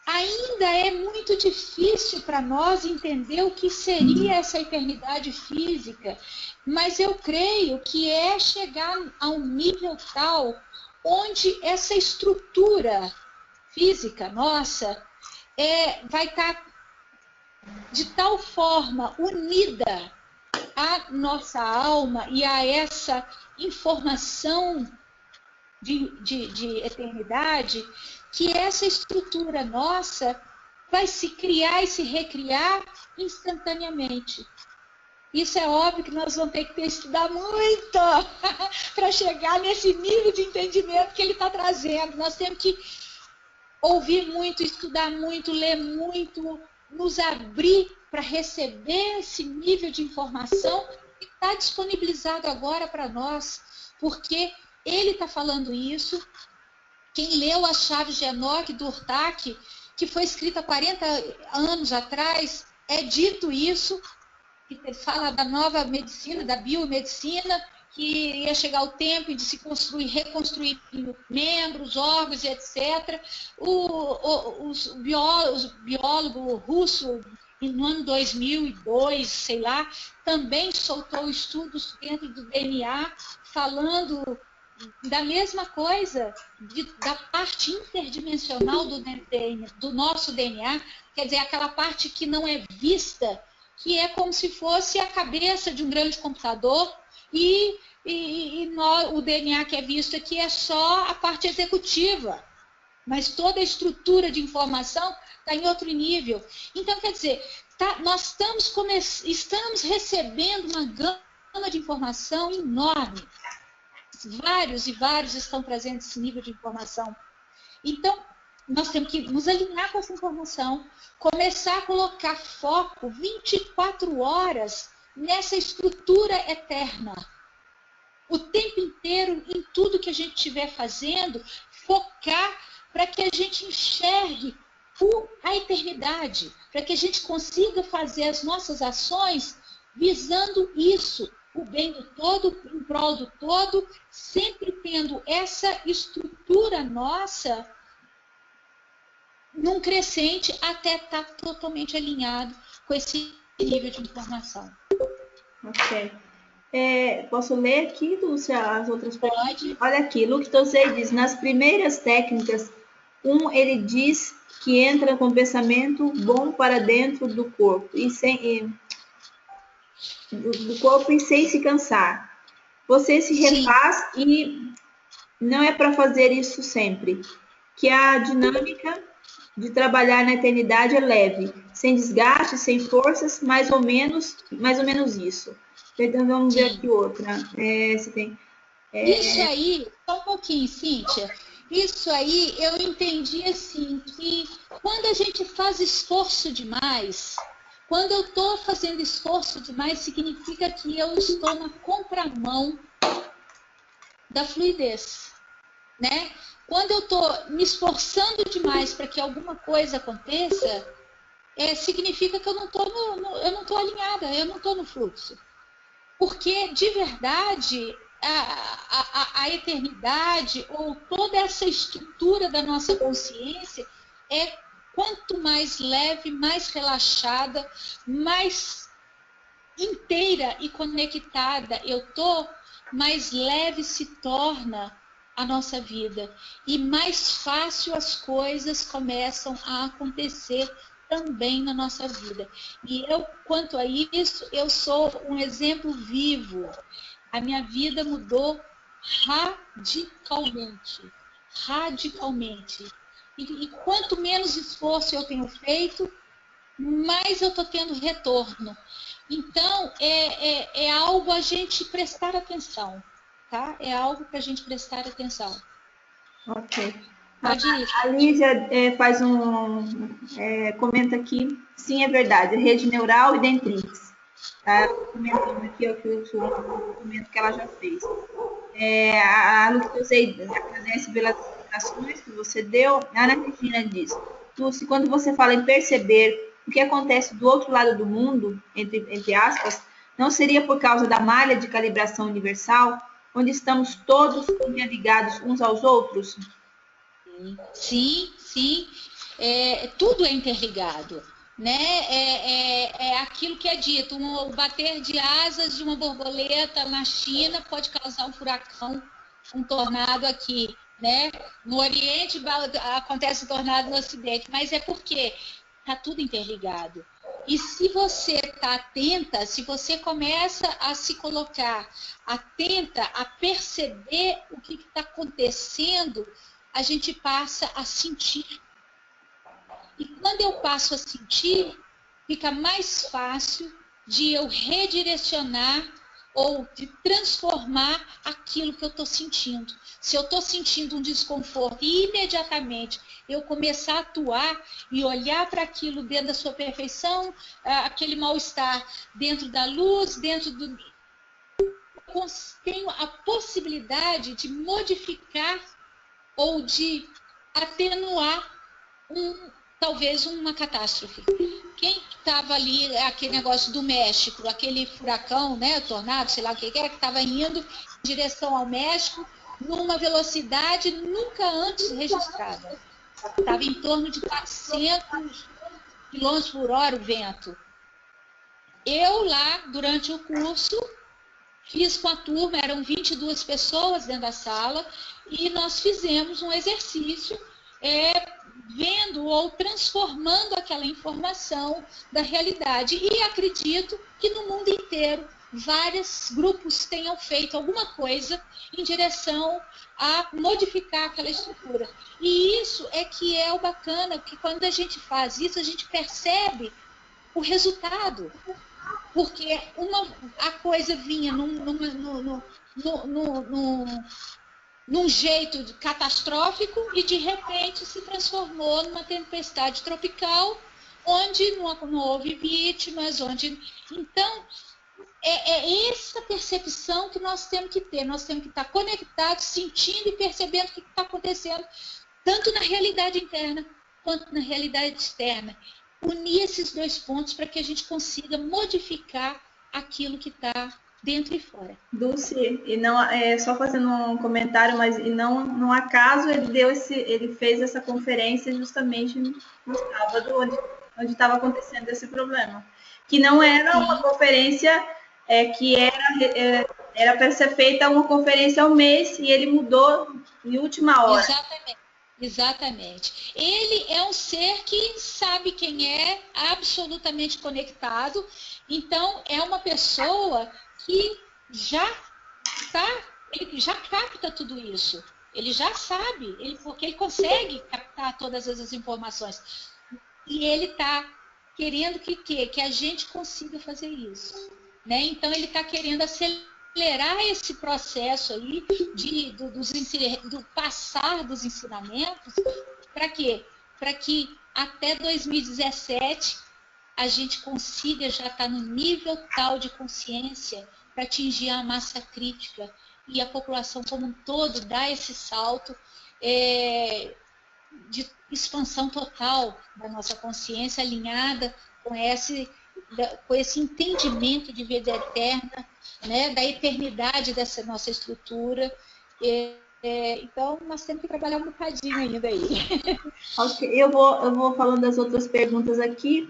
Speaker 1: ainda é muito difícil para nós entender o que seria essa eternidade física, mas eu creio que é chegar a um nível tal onde essa estrutura física nossa vai estar de tal forma unida à nossa alma e a essa informação de eternidade, que essa estrutura nossa vai se criar e se recriar instantaneamente. Isso é óbvio que nós vamos ter que estudar muito para chegar nesse nível de entendimento que ele está trazendo. Nós temos que ouvir muito, estudar muito, ler muito, nos abrir para receber esse nível de informação que está disponibilizado agora para nós, porque ele está falando isso. Quem leu as Chaves de Enoque, do Urtac, que foi escrita 40 anos atrás, é dito isso, que fala da nova medicina, da biomedicina, que ia chegar o tempo de se construir, reconstruir membros, órgãos, etc. Os biólogos russos, no ano 2002, sei lá, também soltou estudos dentro do DNA, falando da mesma coisa, da parte interdimensional do nosso DNA, quer dizer, aquela parte que não é vista, que é como se fosse a cabeça de um grande computador, e o DNA que é visto aqui é só a parte executiva, mas toda a estrutura de informação está em outro nível. Então, quer dizer, nós estamos recebendo uma gama de informação enorme. Vários e vários estão trazendo esse nível de informação. Então, nós temos que nos alinhar com essa informação, começar a colocar foco 24 horas nessa estrutura eterna. O tempo inteiro, em tudo que a gente estiver fazendo, focar para que a gente enxergue a eternidade, para que a gente consiga fazer as nossas ações visando isso, o bem do todo, em prol do todo, sempre tendo essa estrutura nossa num crescente até estar totalmente alinhado com esse nível de informação.
Speaker 2: Ok. Posso ler aqui, Lúcia, as outras
Speaker 1: perguntas?
Speaker 2: Pode. Olha aqui, Luc Tosei diz, nas primeiras técnicas, ele diz que entra com pensamento bom para dentro do corpo, do corpo e sem se cansar. Você se refaz e não é para fazer isso sempre. Que a dinâmica de trabalhar na eternidade é leve, sem desgaste, sem forças, mais ou menos isso. Então, vamos ver aqui outra. Você tem,
Speaker 1: Isso aí, só um pouquinho, Cíntia. Isso aí eu entendi assim, que quando a gente faz esforço demais, quando eu estou fazendo esforço demais, significa que eu estou na contramão da fluidez, né? Quando eu estou me esforçando demais para que alguma coisa aconteça, significa que eu não estou alinhada, eu não estou no fluxo. Porque, de verdade, a eternidade, ou toda essa estrutura da nossa consciência, quanto mais leve, mais relaxada, mais inteira e conectada eu estou, mais leve se torna a nossa vida. E mais fácil as coisas começam a acontecer também na nossa vida. E eu, quanto a isso, eu sou um exemplo vivo. A minha vida mudou radicalmente. Radicalmente. E quanto menos esforço eu tenho feito, mais eu estou tendo retorno. Então, é algo a gente prestar atenção, tá? É algo para a gente prestar atenção.
Speaker 2: Ok. A Lígia comenta aqui, sim, é verdade, rede neural e dendrites. Tá comentando aqui o documento que ela já fez. A Lucilei agradece pelas explicações que você deu. A Ana Regina diz, Lúcia, quando você fala em perceber o que acontece do outro lado do mundo, entre aspas, não seria por causa da malha de calibração universal, onde estamos todos interligados uns aos outros?
Speaker 1: Sim, sim. Tudo é interligado, né? É aquilo que é dito, o bater de asas de uma borboleta na China pode causar um furacão, um tornado aqui, né? No Oriente acontece um tornado no Ocidente, mas é porque está tudo interligado. E se você está atenta, se você começa a se colocar atenta, a perceber o que está acontecendo, a gente passa a sentir. E quando eu passo a sentir, fica mais fácil de eu redirecionar ou de transformar aquilo que eu estou sentindo. Se eu estou sentindo um desconforto e imediatamente eu começar a atuar e olhar para aquilo dentro da sua perfeição, aquele mal-estar dentro da luz, tenho a possibilidade de modificar ou de atenuar talvez uma catástrofe. Quem estava ali, aquele negócio do México, aquele furacão, né, tornado, sei lá o que era, que estava indo em direção ao México numa velocidade nunca antes registrada. Estava em torno de 400 km por hora o vento. Eu lá, durante o curso, fiz com a turma, eram 22 pessoas dentro da sala, e nós fizemos um exercício vendo ou transformando aquela informação da realidade. E acredito que no mundo inteiro vários grupos tenham feito alguma coisa em direção a modificar aquela estrutura. E isso é que é o bacana, que quando a gente faz isso, a gente percebe o resultado. Porque a coisa vinha num jeito catastrófico e, de repente, se transformou numa tempestade tropical, onde não houve vítimas, Então, é essa percepção que nós temos que ter. Nós temos que estar conectados, sentindo e percebendo o que está acontecendo, tanto na realidade interna quanto na realidade externa. Unir esses dois pontos para que a gente consiga modificar aquilo que está dentro e fora.
Speaker 2: Dulce, e não só fazendo um comentário, mas não acaso ele fez essa conferência justamente no sábado, onde estava acontecendo esse problema, que não era uma conferência que era para ser feita uma conferência ao mês, e ele mudou em última hora.
Speaker 1: Exatamente. Ele é um ser que sabe quem é, absolutamente conectado. Então, é uma pessoa que ele já capta tudo isso. Ele já sabe, porque ele consegue captar todas essas informações. E ele está querendo que a gente consiga fazer isso. Né? Então, ele está querendo acelerar esse processo aí do passar dos ensinamentos. Para quê? Para que até 2017 a gente consiga já estar no nível tal de consciência para atingir a massa crítica e a população como um todo dar esse salto de expansão total da nossa consciência, alinhada com esse entendimento de vida eterna, né, da eternidade dessa nossa estrutura. Então, nós temos que trabalhar um bocadinho ainda aí.
Speaker 2: Ok, eu vou falando das outras perguntas aqui.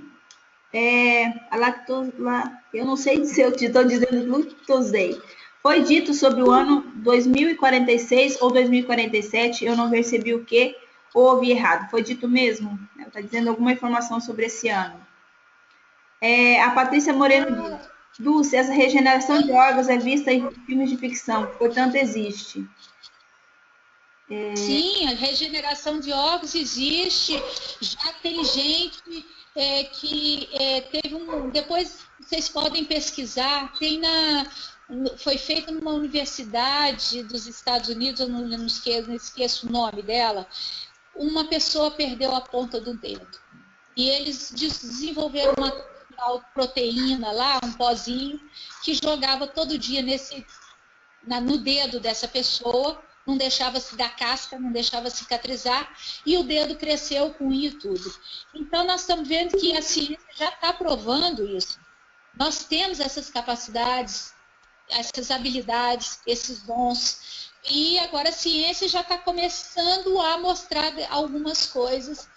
Speaker 2: Eu não sei se eu estou dizendo Lactosei. Foi dito sobre o ano 2046 ou 2047, eu não percebi o que, ou ouvi errado. Foi dito mesmo? Ela está dizendo alguma informação sobre esse ano. A Patrícia Moreno diz: Dulce, essa regeneração de órgãos é vista em filmes de ficção, portanto existe.
Speaker 1: Sim, a regeneração de órgãos existe. Já tem gente que teve depois vocês podem pesquisar, foi feito numa universidade dos Estados Unidos, eu não esqueço o nome dela. Uma pessoa perdeu a ponta do dedo e eles desenvolveram uma proteína lá, um pozinho, que jogava todo dia no dedo dessa pessoa, não deixava se dar casca, não deixava cicatrizar, e o dedo cresceu com unha e tudo. Então, nós estamos vendo que a ciência já está provando isso. Nós temos essas capacidades, essas habilidades, esses dons, e agora a ciência já está começando a mostrar algumas coisas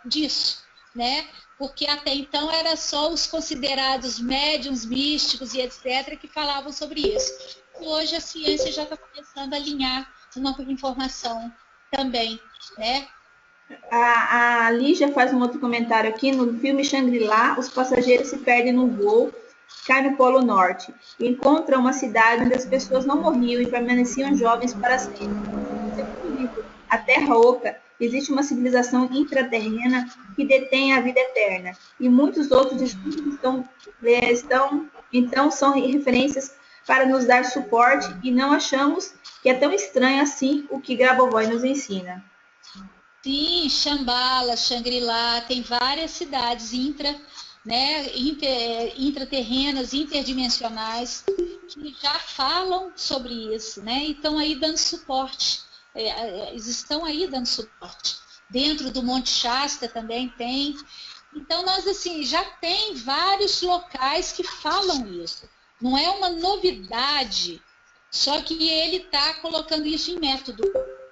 Speaker 1: disso, né? Porque até então era só os considerados médiuns, místicos e etc. que falavam sobre isso. E hoje a ciência já está começando a alinhar uma informação também, né?
Speaker 2: A Lígia faz um outro comentário aqui. No filme Shangri-La, os passageiros se perdem no voo, caem no Polo Norte e encontram uma cidade onde as pessoas não morriam e permaneciam jovens para sempre. Segundo o livro A Terra Oca, existe uma civilização intraterrena que detém a vida eterna, e muitos outros estudos estão Então, são referências para nos dar suporte e não achamos que é tão estranho assim o que Grabovoi nos ensina.
Speaker 1: Sim, Shambhala, Shangri-La, tem várias cidades intraterrenas, interdimensionais, que já falam sobre isso, né? E estão aí dando suporte. Eles estão aí dando suporte. Dentro do Monte Shasta também tem. Então, nós, assim, já tem vários locais que falam isso. Não é uma novidade, só que ele está colocando isso em método.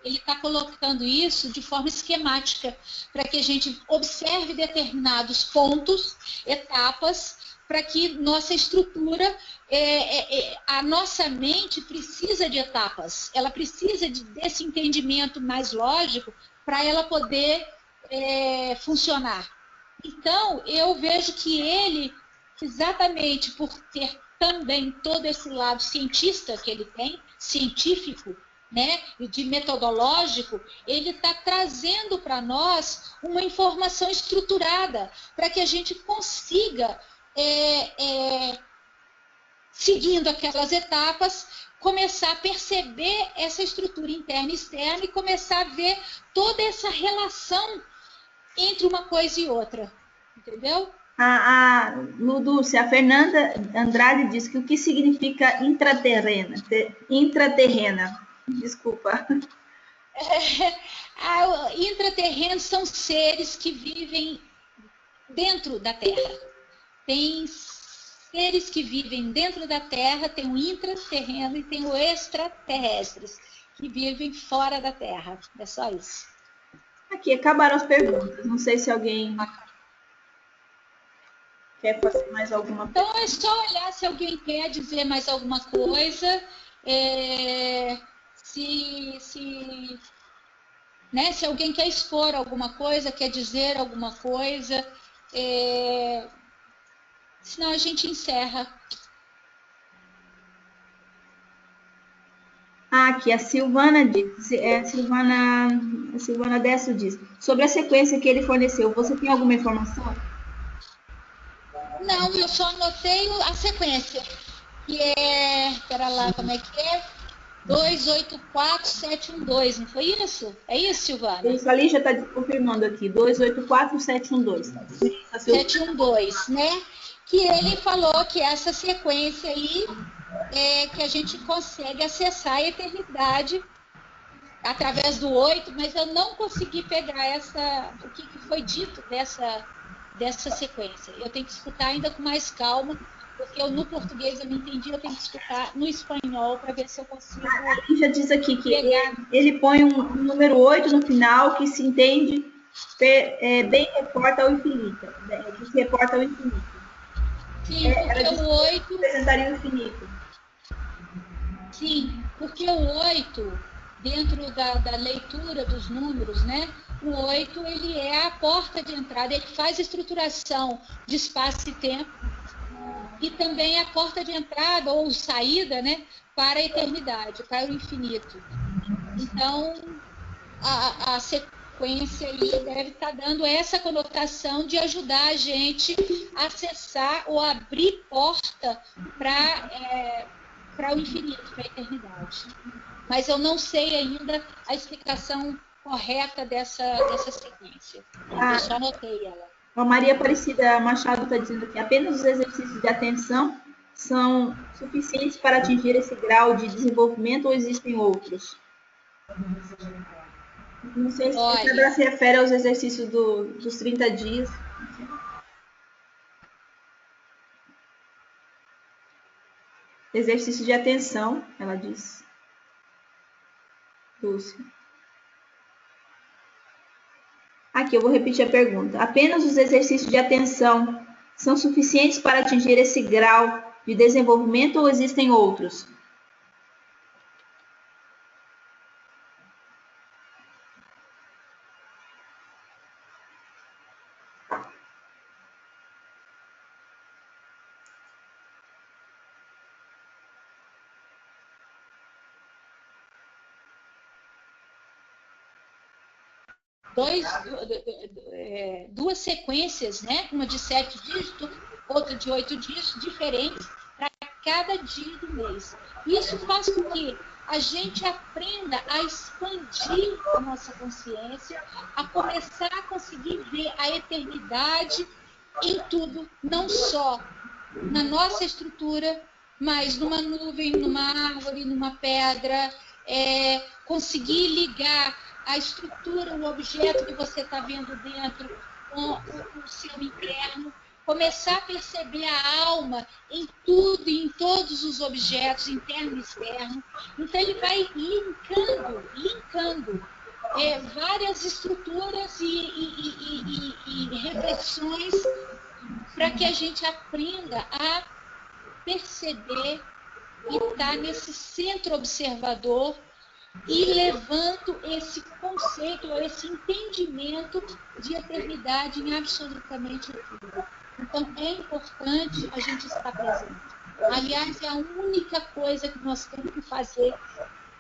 Speaker 1: Ele está colocando isso de forma esquemática, para que a gente observe determinados pontos, etapas, para que nossa estrutura, a nossa mente precisa de etapas, ela precisa desse entendimento mais lógico para ela poder funcionar. Então, eu vejo que ele, exatamente por ter também todo esse lado cientista que ele tem, científico, né, de metodológico, ele está trazendo para nós uma informação estruturada para que a gente consiga, seguindo aquelas etapas, começar a perceber essa estrutura interna e externa e começar a ver toda essa relação entre uma coisa e outra, entendeu?
Speaker 2: Dulce, a Fernanda Andrade diz que o que significa intraterrena? Desculpa.
Speaker 1: Intraterrenos são seres que vivem dentro da Terra. Tem seres que vivem dentro da Terra, tem o intraterreno e tem o extraterrestres, que vivem fora da Terra. É só isso.
Speaker 2: Aqui, acabaram as perguntas. Não sei se alguém quer fazer mais alguma pergunta.
Speaker 1: Então, é só olhar se alguém quer dizer mais alguma coisa. Se alguém quer expor alguma coisa, quer dizer alguma coisa, senão a gente encerra.
Speaker 2: Aqui, a Silvana diz, Silvana Desso diz, sobre a sequência que ele forneceu, você tem alguma informação?
Speaker 1: Não, eu só anotei a sequência, que espera lá, como é que é? 284712, não foi isso? É isso, Silvana?
Speaker 2: Isso, ali já está confirmando aqui, 284712.
Speaker 1: 712, né? Que ele falou que essa sequência aí que a gente consegue acessar a eternidade através do 8, mas eu não consegui pegar o que foi dito dessa sequência. Eu tenho que escutar ainda com mais calma, porque no português eu não entendi, eu tenho que escutar no espanhol para ver se eu consigo.
Speaker 2: A já diz aqui que ele põe um número 8 no final que se entende bem reporta ao infinito. Que se reporta ao infinito.
Speaker 1: Sim, porque o 8
Speaker 2: representaria o infinito.
Speaker 1: Sim, porque o 8, dentro da leitura dos números, né? O 8 ele é a porta de entrada, ele faz a estruturação de espaço e tempo e também a porta de entrada ou saída, né, para a eternidade, para o infinito. Então, a sequência aí deve estar dando essa conotação de ajudar a gente a acessar ou abrir porta para o infinito, para a eternidade. Mas eu não sei ainda a explicação correta dessa sequência. Eu só anotei ela.
Speaker 2: A Maria Aparecida Machado está dizendo que apenas os exercícios de atenção são suficientes para atingir esse grau de desenvolvimento ou existem outros? Não sei se ela se refere aos exercícios dos 30 dias. Exercício de atenção, ela diz. Dulce. Aqui, eu vou repetir a pergunta. Apenas os exercícios de atenção são suficientes para atingir esse grau de desenvolvimento ou existem outros?
Speaker 1: Duas sequências, né? Uma de 7 dígitos, outra de 8 dígitos, diferentes, cada dia do mês. Isso faz com que a gente aprenda a expandir a nossa consciência, a começar a conseguir ver a eternidade em tudo, não só na nossa estrutura, mas numa nuvem, numa árvore, numa pedra, conseguir ligar a estrutura, o objeto que você está vendo dentro com o seu interno, começar a perceber a alma em tudo e em todos os objetos, interno e externo. Então, ele vai linkando várias estruturas e reflexões para que a gente aprenda a perceber e estar nesse centro observador e levando esse conceito, esse entendimento de eternidade em absolutamente tudo. Então, é importante a gente estar presente. Aliás, é a única coisa que nós temos que fazer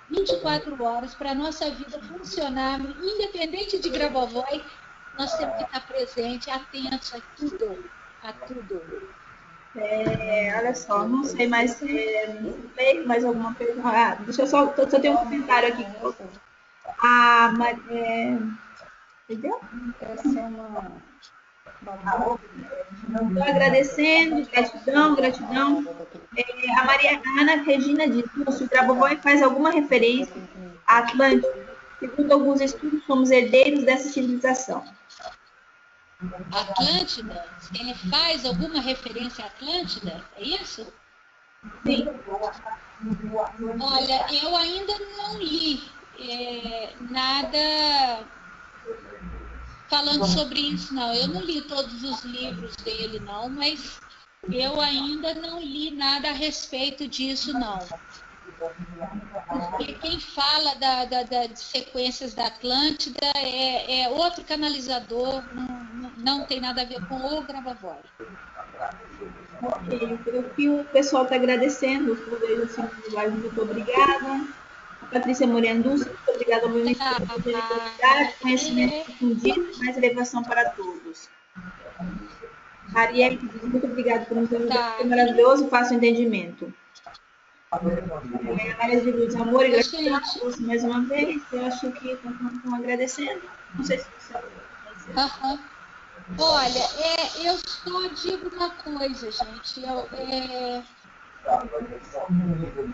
Speaker 1: 24 horas para a nossa vida funcionar, independente de Grabovoi, nós temos que estar presentes, atentos a tudo, a tudo.
Speaker 2: Olha só, não sei mais se tem mais alguma pergunta. Deixa eu só ter um comentário aqui. Entendeu? Estou agradecendo, gratidão. A Maria Ana Regina diz: se o Grabovoi faz alguma referência à Atlântida, segundo alguns estudos, somos herdeiros dessa civilização.
Speaker 1: Atlântida? Ele faz alguma referência à Atlântida? É isso?
Speaker 2: Sim.
Speaker 1: Olha, eu ainda não li nada falando sobre isso, não. Eu não li todos os livros dele, não, mas eu ainda não li nada a respeito disso, não. Porque quem fala das sequências da Atlântida é outro canalizador, não tem nada a ver com o Grabovoi.
Speaker 2: Ok, o pessoal está agradecendo, muito obrigada. A Patrícia Moreno Dulce, muito obrigada ao meu Instituto de Generosidade, conhecimento difundido, mais elevação para todos. Ariel diz: muito obrigada por nos ajudar, foi maravilhoso, fácil entendimento. Maria de Luz, amor e gratidão, mais uma vez, eu acho que estão agradecendo. Não sei se você
Speaker 1: vai Olha, eu só digo uma coisa, gente.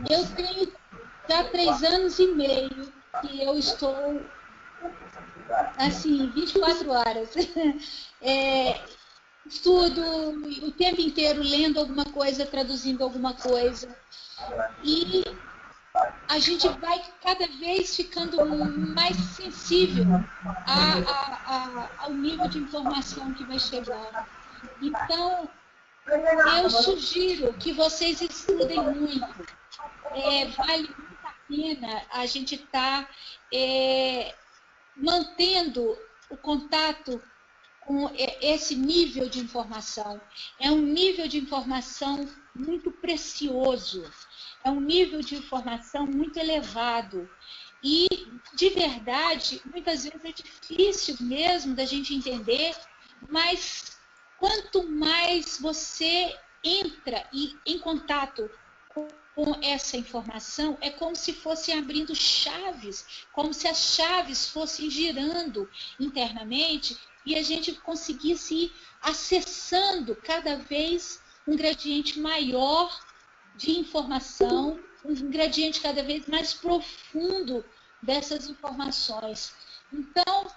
Speaker 1: Eu tenho já 3 anos e meio que eu estou, assim, 24 horas. Estudo o tempo inteiro, lendo alguma coisa, traduzindo alguma coisa. E a gente vai cada vez ficando mais sensível ao nível de informação que vai chegar. Então, eu sugiro que vocês estudem muito. Vale muito a pena a gente estar mantendo o contato com esse nível de informação. É um nível de informação muito precioso. É um nível de informação muito elevado. E, de verdade, muitas vezes é difícil mesmo da gente entender, mas quanto mais você entra em contato com essa informação, é como se fossem abrindo chaves, como se as chaves fossem girando internamente e a gente conseguisse ir acessando cada vez um gradiente maior de informação, um gradiente cada vez mais profundo dessas informações. Então,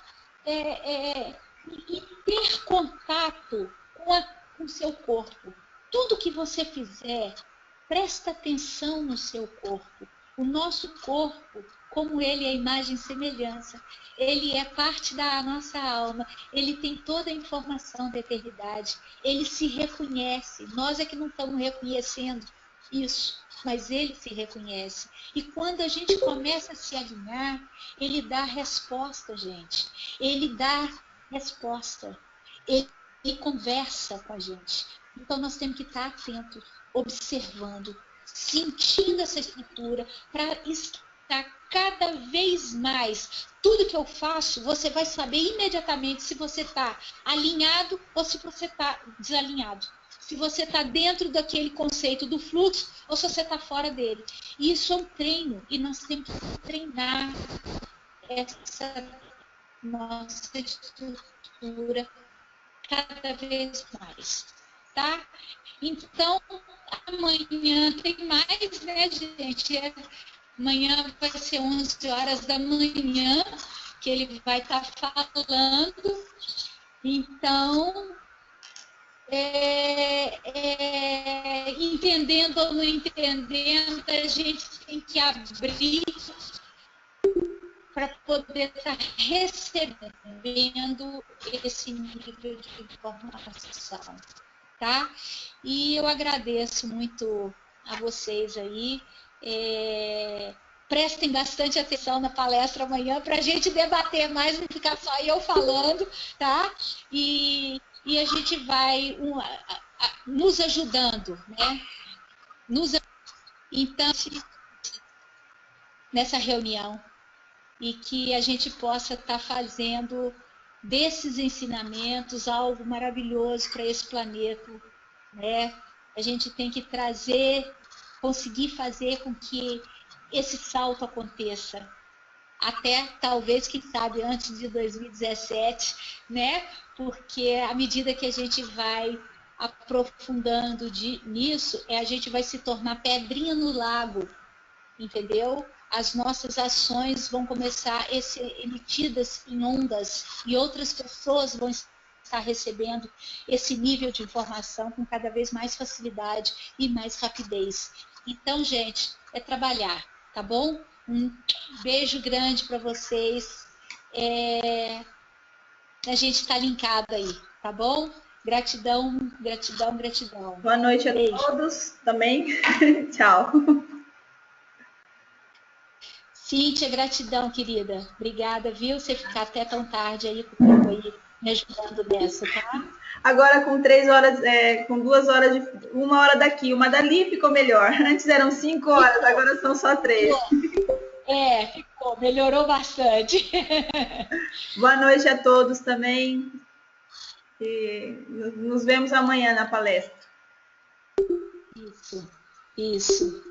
Speaker 1: e ter contato com o seu corpo. Tudo que você fizer, presta atenção no seu corpo. O nosso corpo, como ele é a imagem e semelhança, ele é parte da nossa alma, ele tem toda a informação da eternidade, ele se reconhece. Nós é que não estamos reconhecendo isso, mas ele se reconhece. E quando a gente começa a se alinhar, ele dá resposta, gente. Ele dá resposta. Ele conversa com a gente. Então, nós temos que estar atentos, observando, sentindo essa estrutura, para estar cada vez mais. Tudo que eu faço, você vai saber imediatamente se você está alinhado ou se você está desalinhado. se você está dentro daquele conceito do fluxo ou se você está fora dele. E isso é um treino, e nós temos que treinar essa nossa estrutura cada vez mais, tá? Então, amanhã tem mais, né, gente? Amanhã vai ser 11 horas da manhã que ele vai estar falando. Então, entendendo ou não entendendo, a gente tem que abrir para poder estar recebendo esse nível de informação, tá? E eu agradeço muito a vocês aí. Prestem bastante atenção na palestra amanhã para a gente debater mais, não ficar só eu falando, tá? E a gente vai nos ajudando, né? Então, nessa reunião, e que a gente possa estar fazendo desses ensinamentos algo maravilhoso para esse planeta, né? A gente tem que conseguir fazer com que esse salto aconteça, até talvez, quem sabe, antes de 2017, né? Porque à medida que a gente vai aprofundando nisso, a gente vai se tornar pedrinha no lago, entendeu? As nossas ações vão começar a ser emitidas em ondas e outras pessoas vão estar recebendo esse nível de informação com cada vez mais facilidade e mais rapidez. Então, gente, é trabalhar, tá bom? Um beijo grande para vocês. A gente está linkado aí, tá bom? Gratidão, gratidão, gratidão.
Speaker 2: Boa noite a todos também. Tchau.
Speaker 1: Cíntia, gratidão, querida. Obrigada, viu? Você ficar até tão tarde aí comigo aí, me ajudando nessa, tá?
Speaker 2: Agora com 3 horas, com 2 horas, 1 hora daqui, uma dali ficou melhor. Antes eram 5 horas, ficou. Agora são só 3.
Speaker 1: Ficou, melhorou bastante.
Speaker 2: Boa noite a todos também. E nos vemos amanhã na palestra.
Speaker 1: Isso.